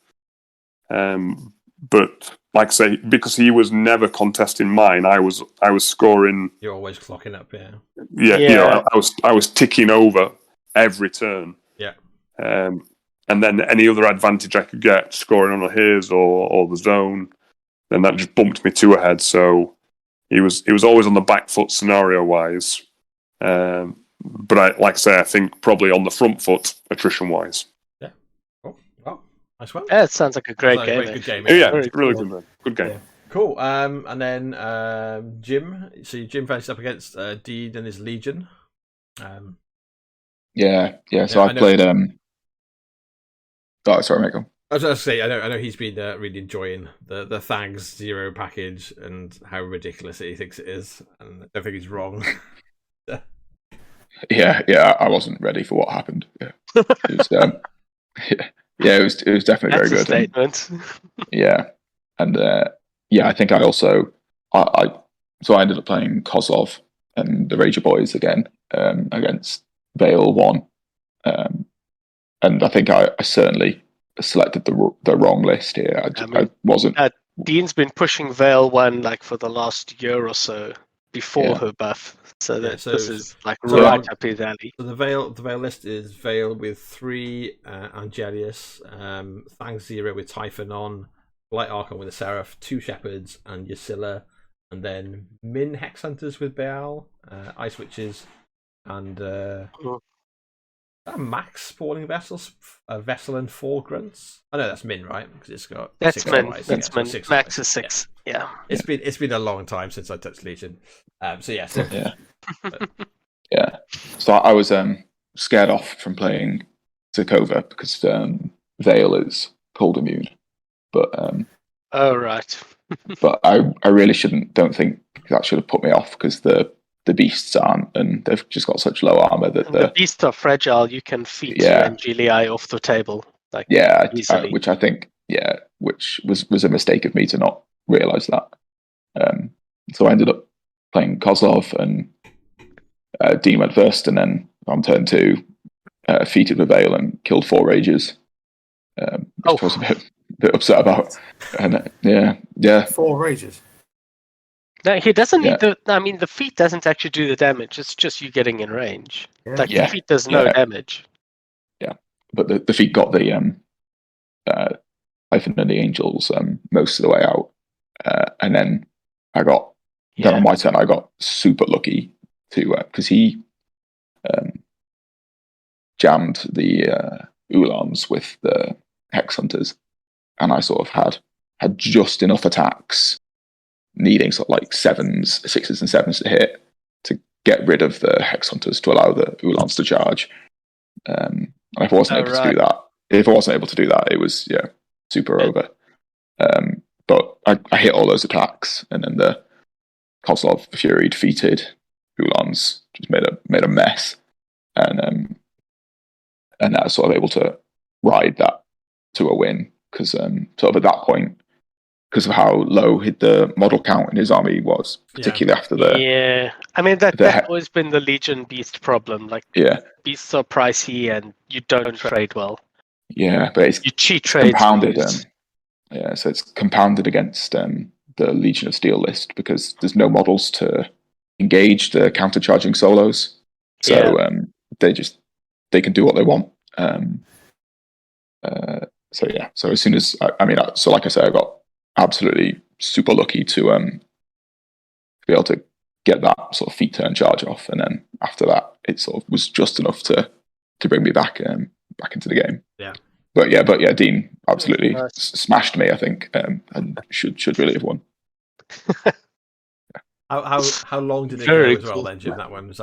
But like I say, because he was never contesting mine, I was scoring. You're always clocking up, yeah. Yeah. I was ticking over every turn. Yeah. And then any other advantage I could get, scoring on his or the zone, then that just bumped me 2 ahead. So he was always on the back foot scenario wise. But I think probably on the front foot attrition wise. Yeah. Cool. Well, nice one. Yeah, it sounds like a great game. Good game. Yeah, really good, man. Good game. Yeah. Cool. And then Jim. So Jim faced up against Deed and his Legion. Yeah. So I played. Oh, sorry, Michael. I was going to say, I know he's been really enjoying the Thanks Zero package and how ridiculous he thinks it is, and I don't think he's wrong. Yeah, I wasn't ready for what happened. Yeah, it was definitely very good. Statement. And I think I also I ended up playing Kozlov and the Rager Boys again against Vale 1, and I think I certainly selected the wrong list here. I wasn't. Dean's been pushing Vale 1 for the last year or so before her buff, so this is right up his alley. So the Vale list is Vale with 3 Angelius, Thanks Zero with Typhon on, Blight Archon with a Seraph, 2 Shepherds and Ysilla, and then Min Hex Hunters with Baal, Ice Witches, and Max Spawning Vessels, a Vessel and 4 Grunts. I know that's Min, right? Because it's got that's 6 Min. otherwise. That's Min. Max is 6. Yeah. It's been a long time since I touched Legion. Yeah. So I was scared off from playing Sokovia because Vale is cold immune. But oh right. But I really don't think that should have put me off, because the beasts aren't, and they've just got such low armor that the beasts are fragile. You can feed Angeli off the table, like easily. Which I think, which was a mistake of me to not realize that. So I ended up playing Kozlov, and Dean went first, and then on turn 2, feated with Vale and killed 4 rages, which I was a bit upset about. And 4 rages. No, he doesn't need the. I mean, the feat doesn't actually do the damage. It's just you getting in range. Like the feat does no damage. Yeah, but the feat got the Hyphen and the Angels most of the way out, and then I got. Then on my turn, I got super lucky because he jammed the Ulans with the Hex Hunters, and I sort of had just enough attacks, needing sort of like 6s and 7s to hit, to get rid of the Hex Hunters to allow the Ulans to charge. And if I wasn't able to do that, it was super over. But I hit all those attacks, and then the Kozlov Fury defeated Ulans, just made a mess, and I was sort of able to ride that to a win, because sort of at that point, because of how low the model count in his army was, particularly after the... Yeah, I mean, that's always been the Legion Beast problem. Like, beasts are pricey and you don't trade well. Yeah, but you cheat trades. Compounded, so it's compounded against the Legion of Steel list, because there's no models to engage the counter-charging solos. So they can do what they want. So as soon as... so like I said, I got absolutely super lucky to be able to get that sort of feat turn charge off, and then after that it sort of was just enough to bring me back into the game. But Dean absolutely smashed me, I think, and should really have won. How long did it go as well then, Jim? That one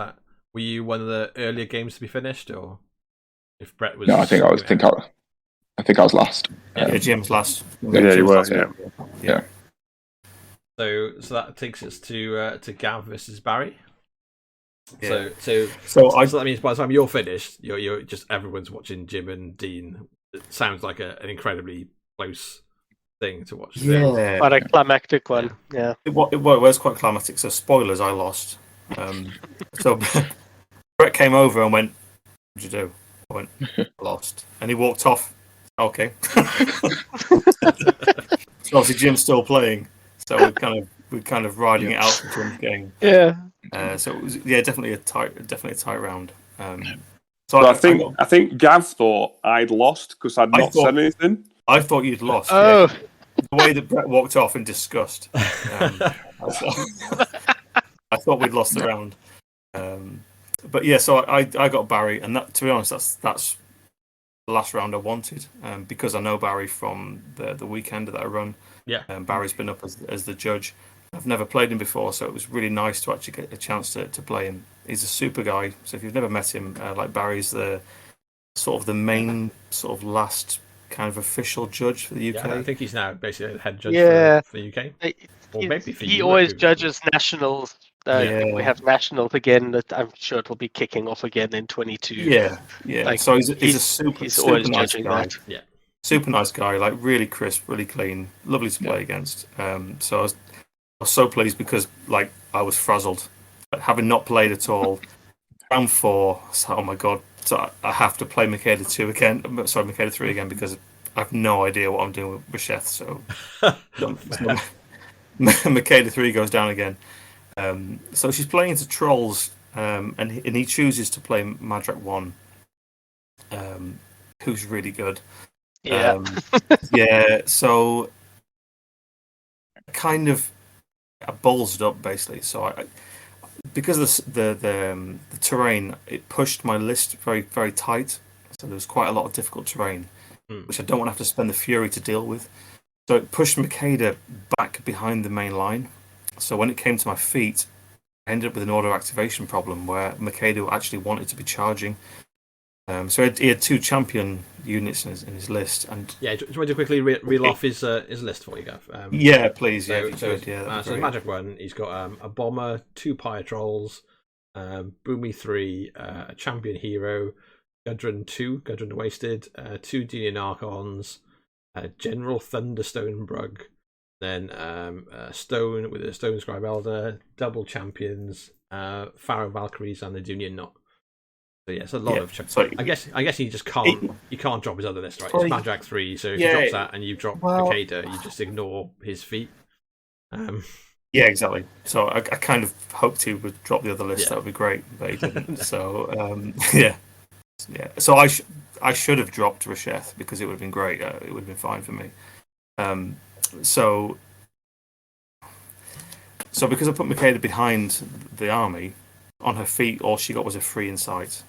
were you one of the earlier games to be finished, or if Brett was? No, I think I was last. Jim's last. Yeah, you were. Yeah. So that takes us to Gav versus Barry. Yeah. So that means by the time you're finished, you're just everyone's watching Jim and Dean. It sounds like an incredibly close thing to watch. Yeah, quite a climactic one. Yeah, it was quite climactic. So spoilers, I lost. So Brett came over and went, "What'd you do?" I went, "Lost," and he walked off. Okay. So obviously Jim's still playing, so we're kind of riding it out for Jim's game. Yeah. So it was definitely a tight round. So I think Gav thought I'd lost because I'd not said anything. I thought you'd lost. Oh. Yeah. The way that Brett walked off in disgust. I thought we'd lost the round. But yeah, so I got Barry, and that, to be honest, that's the last round I wanted, because I know Barry from the weekend that I run. Yeah. Barry's been up as the judge. I've never played him before, so it was really nice to actually get a chance to play him. He's a super guy, so if you've never met him, like Barry's the sort of the main sort of last kind of official judge for the UK. Yeah, I think he's now basically the head judge for the UK. Or maybe for he always judges nationals. We have nationals again. That I'm sure it will be kicking off again in 22. Yeah. Like, so he's a super always nice judging guy. that. Yeah. Super nice guy, like really crisp, really clean, lovely to play against. So I was so pleased because like I was frazzled, having not played at all. Round 4, so, oh my god! So I have to play Makeda 2 again. Sorry, Makeda 3 again, because I have no idea what I'm doing with Rasheth. So Makeda 3 goes down again. So she's playing into trolls, and he chooses to play Madrak 1, who's really good. Yeah. So kind of ballsed up basically. So I because of the terrain, it pushed my list very, very tight. So there was quite a lot of difficult terrain, which I don't want to have to spend the fury to deal with. So it pushed Makeda back behind the main line. So when it came to my feet, I ended up with an auto activation problem where Makeda actually wanted to be charging. So he had 2 champion units in his list, and do you want to quickly reel off his list for you, Gav? Yeah, please. So, Yeah, so, yeah, so Magic 1, he's got a bomber, 2 Pyre Trolls, Boomy 3, a champion hero, Gudrun 2, Gudrun Wasted, 2 Dunian Archons, General Thunderstone Brug, then Stone with a Stone Scribe Elder, double champions, Pharaoh Valkyries, and the Dunian Knot. So yeah, it's a lot of. I guess you just can't drop his other list, right? It's Magak 3, so if he drops that and you drop Makeda, you just ignore his feat. Yeah, exactly. So I kind of hoped he would drop the other list. That would be great, but he didn't. So yeah. So I should have dropped Rasheth because it would have been great. It would have been fine for me. So because I put Makeda behind the army, on her feet, all she got was a 3 insight,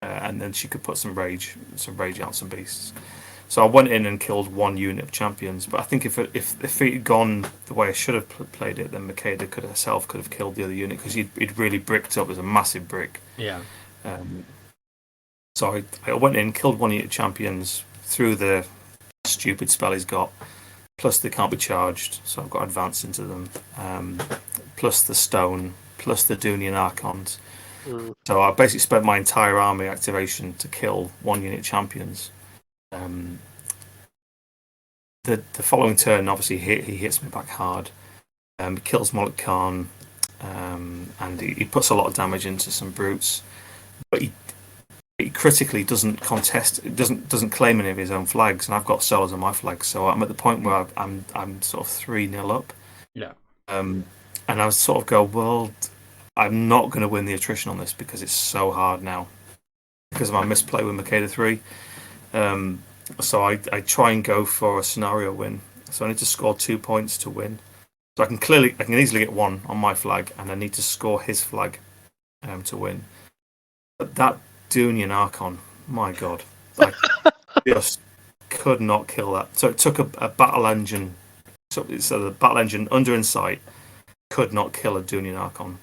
and then she could put some rage out, some beasts. So I went in and killed 1 unit of champions. But I think if it had gone the way I should have played it, then Makeda could have killed the other unit because he'd really bricked up as a massive brick. Yeah. So I went in, killed 1 unit of champions through the stupid spell he's got. Plus they can't be charged, so I've got advance into them. Plus the stone, plus the Dunian Archons. So I basically spent my entire army activation to kill 1 unit of champions. The following turn, obviously, he hits me back hard. He kills Moloch Khan, and he puts a lot of damage into some brutes. But he critically doesn't contest, doesn't claim any of his own flags, and I've got solos on my flags, so I'm at the point where I'm sort of 3-0 up. Yeah. And I sort of go, well, I'm not going to win the attrition on this because it's so hard now because of my misplay with Makeda 3. So I try and go for a scenario win. So I need to score 2 points to win. So I can easily get 1 on my flag, and I need to score his flag to win. But that Dunian Archon, my God, I just could not kill that. So it took a battle engine. So the battle engine under insight could not kill a Dunian Archon.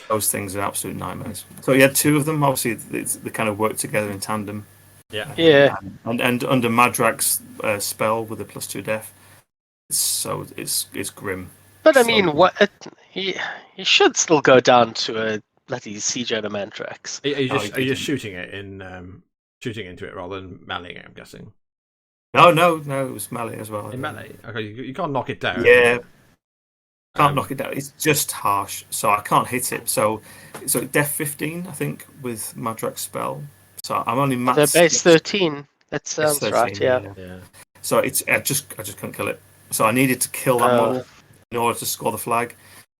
Those things are absolute nightmares. So you had 2 of them. Obviously, they kind of work together in tandem. Yeah. And under Madrak's spell with the +2 def, it's grim. But I mean, he should still go down to a bloody siege out of Mandrax. Are you just shooting into it rather than meleeing it? I'm guessing. No, it was melee as well. In melee, okay, you can't knock it down. Yeah. Can't knock it down. It's just harsh, so I can't hit it. So def 15, I think, with Madrak's spell. So I'm only The base 13. That sounds 13, right. Yeah. So I just couldn't kill it. So I needed to kill that model in order to score the flag.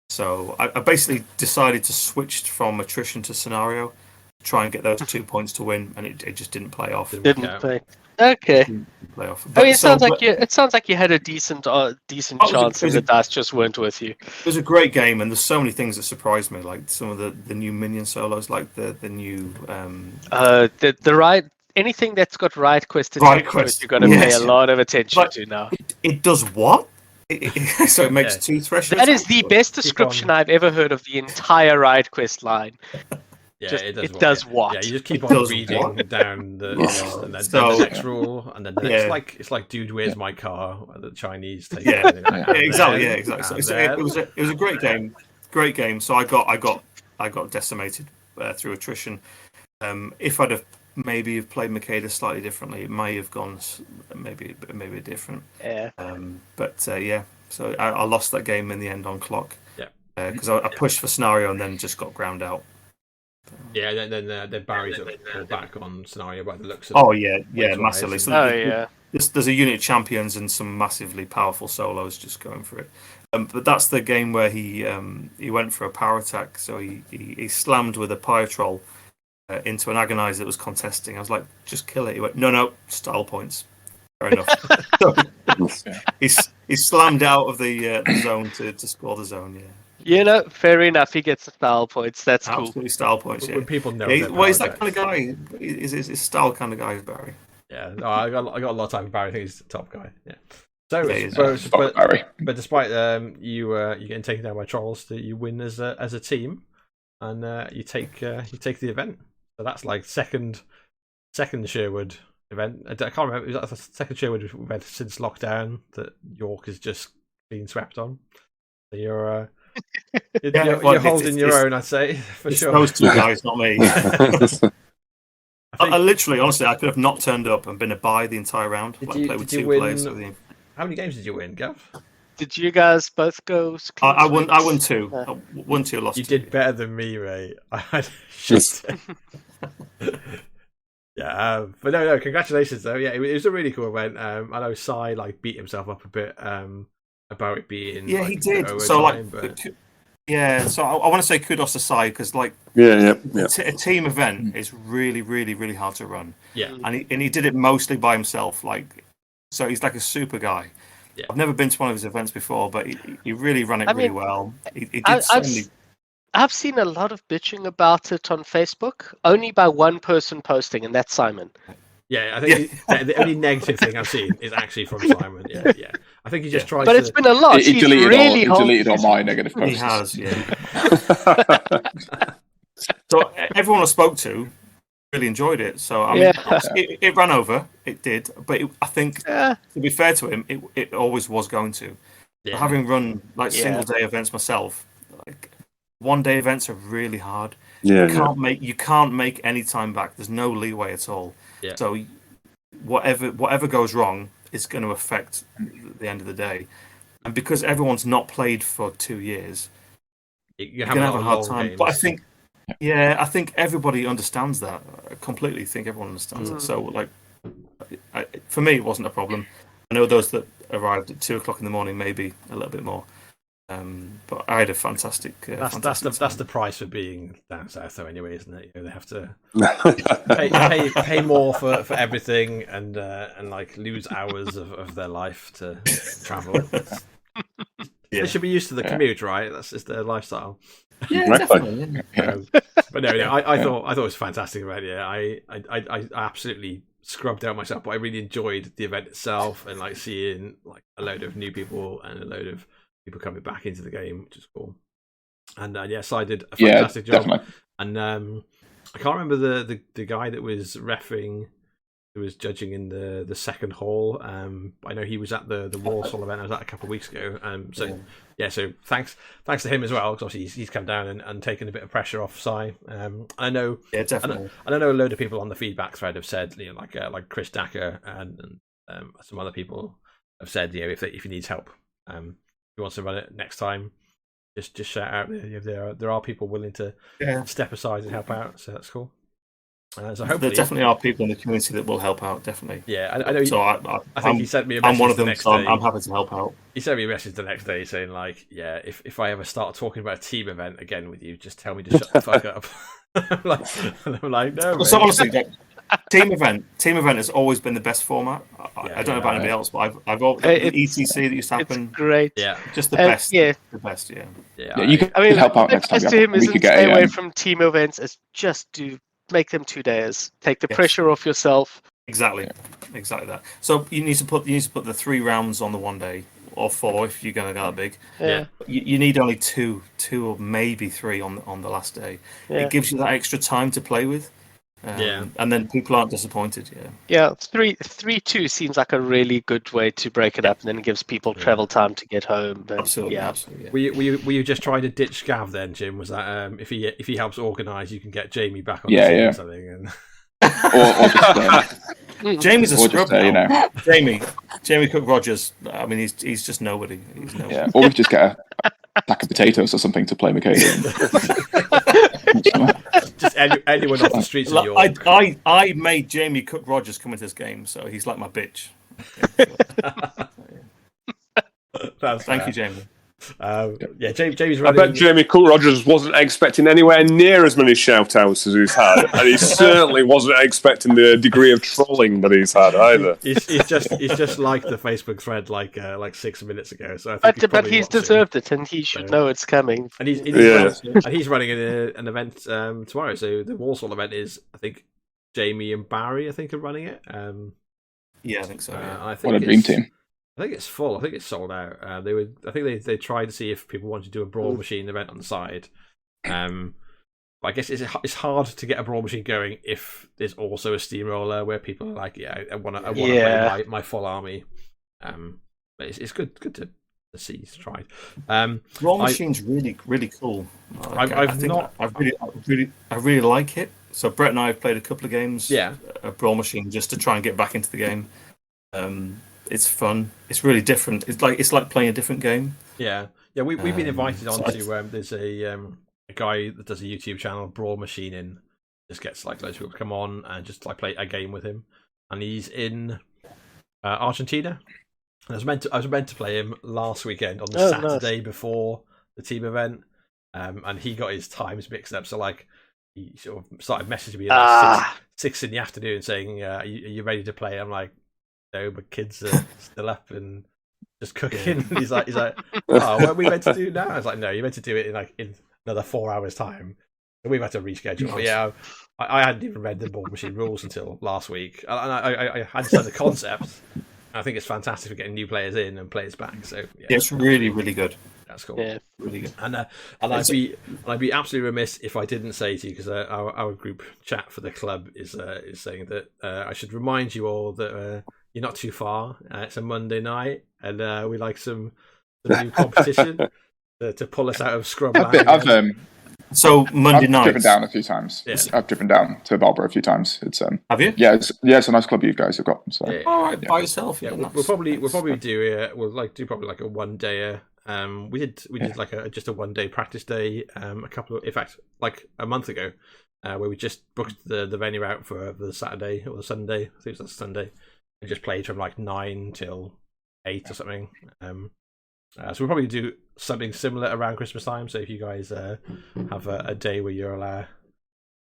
So I basically decided to switch from attrition to scenario, to try and get those 2 points to win, and it just didn't play off. Didn't play. Okay. Play off. I mean, it sounds like you had a decent chance, and the dice just weren't with you. It was a great game, and there's so many things that surprised me, like some of the new minion solos, like the new the right anything that's got right quest you've got to pay a lot of attention to now. It does what? So it makes 2 thresholds. That is the best description I've ever heard of the entire ride quest line. Yeah, it does what? Yeah, you just keep on reading down the list, and then the next rule, and then the next, it's like, dude, where's my car? The Chinese take exactly. So it was a great game. So I got decimated through attrition. If I'd have maybe played Makeda slightly differently, it may have gone maybe different. Yeah. So I lost that game in the end on clock. Yeah. Because I pushed for scenario and then just got ground out. Yeah, then the Barry's pull back on scenario by the looks of it. Massively. So there's a unit of champions and some massively powerful solos just going for it. But that's the game where he went for a power attack. So he slammed with a Pyre Troll into an Agonizer that was contesting. I was like, just kill it. He went, no, style points. Fair enough. He slammed out of the zone to score the zone, yeah. Fair enough. He gets the style points. That's absolutely cool. Style points. Yeah. When people know. He's that kind of guy. He's style kind of guy, Barry. Yeah. No, I got a lot of time for Barry. I think he's the top guy. Yeah. So, but despite you getting taken down by trolls, you win as a team, and you take the event. So that's like second second Sherwood event. I can't remember. It was the second Sherwood event since lockdown that York has just been swept on. So you're holding your own, I'd say, for sure. Those two guys, not me. I literally, honestly, I could have not turned up and been a bye the entire round. Play with two players. How many games did you win, Gav? Did you guys both go? I won two. I won two, lost. You two. did better than me, Ray. I had shit. Yeah, but no, congratulations though. Yeah, it was a really cool event. I know Sai beat himself up a bit about it being. Yeah, he did. So so I want to say kudos to Sai because a team event is really, really, really hard to run. Yeah, and he did it mostly by himself. So he's like a super guy. Yeah. I've never been to one of his events before, but he really ran it really well. He did I've seen a lot of bitching about it on Facebook, only by one person posting, and that's Simon. Yeah, I think the only negative thing I've seen is actually from Simon. Yeah. I think he just tried. But it's been a lot. He deleted all my negative posts. He has, yeah. So everyone I spoke to really enjoyed it. So I mean, it ran over. It did, but I think to be fair to him, it always was going to. Yeah. Having run single day events myself, 1 day events are really hard. Yeah, you can't make any time back. There's no leeway at all. Yeah. So whatever goes wrong is going to affect the end of the day. And because everyone's not played for 2 years, you're going to have a hard time. Games. But I think everybody understands that. I completely think everyone understands it. So for me, it wasn't a problem. I know those that arrived at 2:00 in the morning, maybe a little bit more. But I had a fantastic. That's the price for being down south, though. Anyway, isn't it? They have to pay more for everything and lose hours of their life to travel. They should be used to the commute, right? That's just their lifestyle. Yeah, definitely. But no, I thought it was fantastic event. Yeah, I absolutely scrubbed out myself, but I really enjoyed the event itself and seeing a load of new people and a load of people coming back into the game, which is cool. And yes, I did a fantastic job. Definitely. And I can't remember the guy that was reffing, who was judging in the second hall. I know he was at the Warsaw event I was at a couple of weeks ago. So thanks to him as well, because obviously he's come down and taken a bit of pressure off Sai. I know, definitely. I know a load of people on the feedback thread have said, like Chris Dacker and some other people have said, if he needs help. He wants to run it next time, just shout out. There are people willing to step aside and help out, so that's cool. So hopefully, there definitely are people in the community that will help out. Definitely. Yeah, I know. So I think he sent me a message. I'm one of them, so I'm happy to help out. He sent me a message the next day saying, if I ever start talking about a team event again with you, just tell me to shut the fuck up. I'm like, no. So honestly, team event has always been the best format. I don't know about anybody else, but I've always ETC that used to happen. It's great. Yeah, just the best. Yeah, the best. Yeah. You could help out next time. To him isn't stay away from team events. It's just to make them 2 days. Take the pressure off yourself. Exactly that. So you need to put the 3 rounds on the 1 day, or 4 if you're going to go that big. Yeah. You need only two or maybe 3 on the last day. Yeah. It gives you that extra time to play with. And then people aren't disappointed. Yeah. 3-2 seems like a really good way to break it up, and then it gives people travel time to get home. But, absolutely. Were you just trying to ditch Gav then, Jim? Was that if he helps organise, you can get Jamie back on the team or something? And... Jamie's a scrub now. Jamie Cook Rogers. I mean, he's just nobody. He's nobody. Yeah. Or we just get a pack of potatoes or something to play Michaela. Just anyone off the streets of York. I made Jamie Cook Rogers come into this game, so he's like my bitch. Thank you, Jamie. Jamie's running. I bet Jamie Cook Rogers wasn't expecting anywhere near as many shout-outs as he's had, and he certainly wasn't expecting the degree of trolling that he's had either. He's just like the Facebook thread like 6 minutes ago. So I think but he's deserved it, and he should know it's coming. And he's running an event tomorrow. So the Warsaw event is, I think, Jamie and Barry, I think, are running it. I think so. What a dream team. I think it's full. I think it's sold out. I think they tried to see if people wanted to do a Warmachine event on the side. I I guess it's hard to get a Brawl Machine going if there's also a steamroller where people are like, yeah, I want to play my full army. But it's good to see it's tried. Brawl Machine's really cool. I really like it. So Brett and I have played a couple of games. Yeah, a Brawl Machine just to try and get back into the game. It's fun. It's really different. It's like playing a different game. Yeah. We've been invited on to. There's a guy that does a YouTube channel, Brawl Machine, in just gets like loads of people to come on and just like play a game with him, and he's in Argentina. And I was meant to play him last weekend on the Saturday before the team event, and he got his times mixed up. So like he sort of started messaging me at like 6 in the afternoon saying, "Are you ready to play?" I'm like, "No, my kids are still up and just cooking." And he's like, "Oh, what are we meant to do now?" I was like, "No, you're meant to do it in another 4 hours time." So we've had to reschedule. But yeah, I hadn't even read the Brawl Machine rules until last week, and I understand the concept. I think it's fantastic for getting new players in and players back. So yeah, it's really good. That's cool. Yeah, really good. And I'd be absolutely remiss if I didn't say to you, because our group chat for the club is saying that I should remind you all that you're not too far. It's a Monday night, and we like some new competition to pull us out of scrum. So Monday night. I've driven down a few times. Yeah. I've driven down to Marlborough a few times. It's have you? Yeah, it's a nice club you guys have got. So. Yeah. All right, by yourself. Yeah, we'll probably do probably like a one day. We did like just a 1 day practice day. A month ago, where we just booked the venue out for the Saturday or the Sunday. I think it was Sunday. We just played from like 9 till 8 or something. So we'll probably do something similar around Christmas time. So if you guys have a day where you're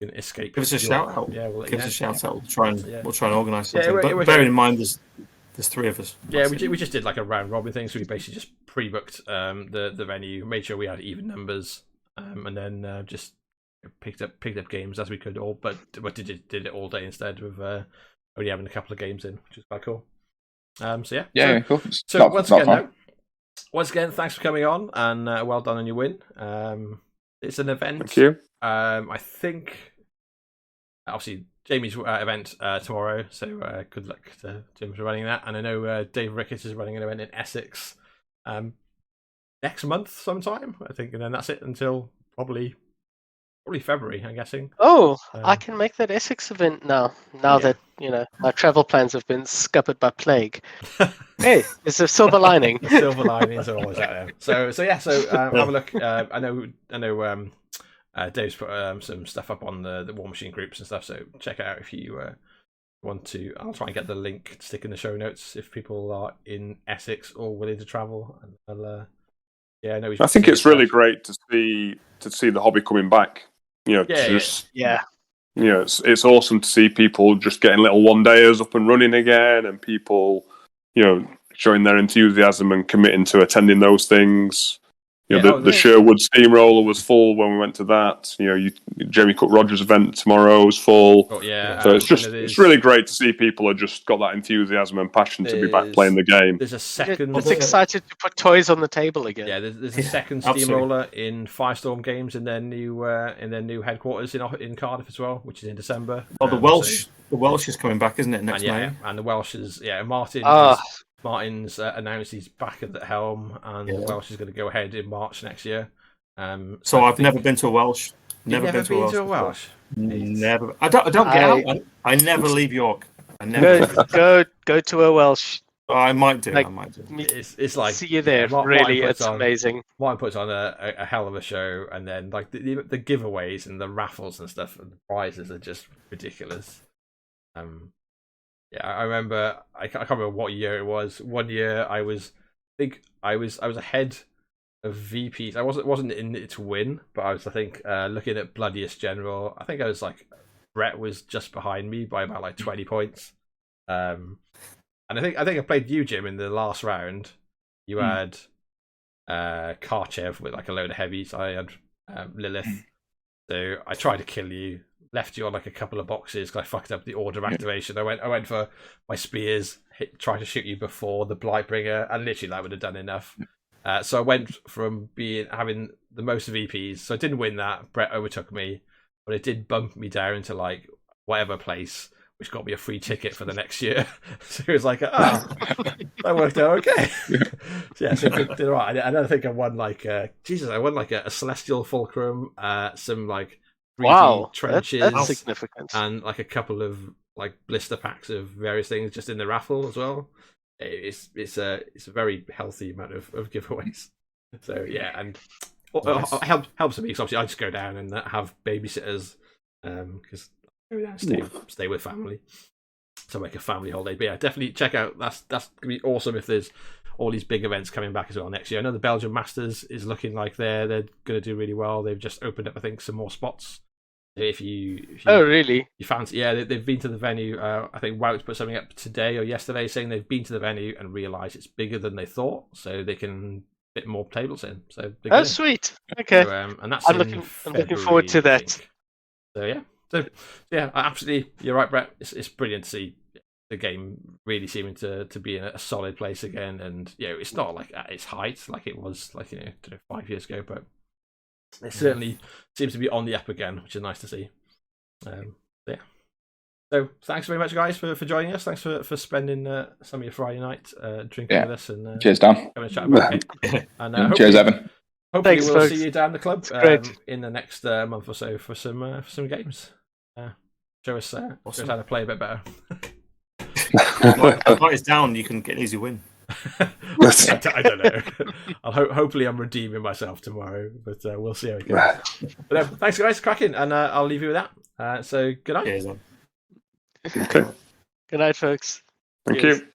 can escape, give us a shout out. Yeah, give us a shout out. We'll try and organise something. But bearing in mind, there's 3 of us. Yeah, we just did like a round robin thing. So we basically just pre-booked the venue, made sure we had even numbers, and then just picked up games as we could all, but did it all day instead of only having a couple of games in, which was quite cool. Cool. So once again, thanks for coming on, and well done on your win. It's an event. Thank you. I think, obviously, Jamie's event tomorrow, so good luck to Jim for running that. And I know Dave Ricketts is running an event in Essex next month sometime, I think, and then that's it until probably February, I'm guessing. Oh, I can make that Essex event now that our travel plans have been scuppered by plague. Hey, it's a silver lining. The silver linings are always out there. So have a look. I know Dave's put some stuff up on the Warmachine groups and stuff, so check it out if you want to. I'll try and get the link to stick in the show notes if people are in Essex or willing to travel. And I think it's really great to see the hobby coming back. It's awesome to see people just getting little one-dayers up and running again, and people, showing their enthusiasm and committing to attending those things. The Sherwood Steamroller was full when we went to that. Jamie Cook Rogers event tomorrow is full. Oh, yeah. So it's really great to see people have just got that enthusiasm and passion to be back playing the game. There's a second. It's excited to put toys on the table again. Yeah, there's a second Steamroller in Firestorm Games in their new headquarters in Cardiff as well, which is in December. Oh, the Welsh is coming back, isn't it? Next May. And the Welsh is Martin's announced he's back at the helm, and the Welsh is going to go ahead in March next year. So I've never been to a Welsh. Never been to a Welsh. Never. I don't get out. I never leave York. I never go to a Welsh. I might do. It's like see you there. Really, it's amazing. Martin puts on a hell of a show, and then like the giveaways and the raffles and stuff, and the prizes are just ridiculous. Yeah, I remember. I can't remember what year it was. One year, I was ahead of VPs. I wasn't in it to win, but I was, I think, looking at Bloodiest General. I think I was like, Brett was just behind me by about like 20 points. And I think I played you, Jim, in the last round. You had Karchev with like a load of heavies. I had Lilith. So I tried to kill you. Left you on like a couple of boxes because I fucked up the order of activation. I went for my spears, tried to shoot you before the Blightbringer, and literally that would have done enough. So I went from having the most VPs, so I didn't win that. Brett overtook me, but it did bump me down to like whatever place, which got me a free ticket for the next year. So it was like, that worked out okay. So did all right. I don't think I won like I won like a celestial fulcrum, some like 3D trenches, that's significant, and like a couple of like blister packs of various things just in the raffle as well. It's a very healthy amount of giveaways. So yeah, and nice. helps me because obviously I just go down and have babysitters because stay with family. So make a family holiday. But yeah, definitely check out. That's gonna be awesome if there's all these big events coming back as well next year. I know the Belgian Masters is looking like they're gonna do really well. They've just opened up, I think, some more spots. If you really? You fancy? Yeah, they've been to the venue. I think Wout put something up today or yesterday saying they've been to the venue and realised it's bigger than they thought, so they can fit more tables in. So sweet. Okay, so, and that's I'm looking forward to that. So yeah, absolutely. You're right, Brett. It's brilliant to see the game really seeming to be in a solid place again, and it's not like at its height like it was 5 years ago, but it certainly seems to be on the up again, which is nice to see. So thanks very much, guys, for joining us. Thanks for spending some of your Friday night drinking with us. And cheers, Dan. Having a chat about it. And cheers, Evan. Hopefully, Thanks, we'll folks. see you down the club in the next month or so for some games. Show us how to play a bit better. If it's down, you can get an easy win. I don't know. Hopefully I'm redeeming myself tomorrow, but we'll see how it goes. But thanks, guys, cracking, and I'll leave you with that. So good night. Cheers, Okay. Good night, folks. Thank Cheers. you.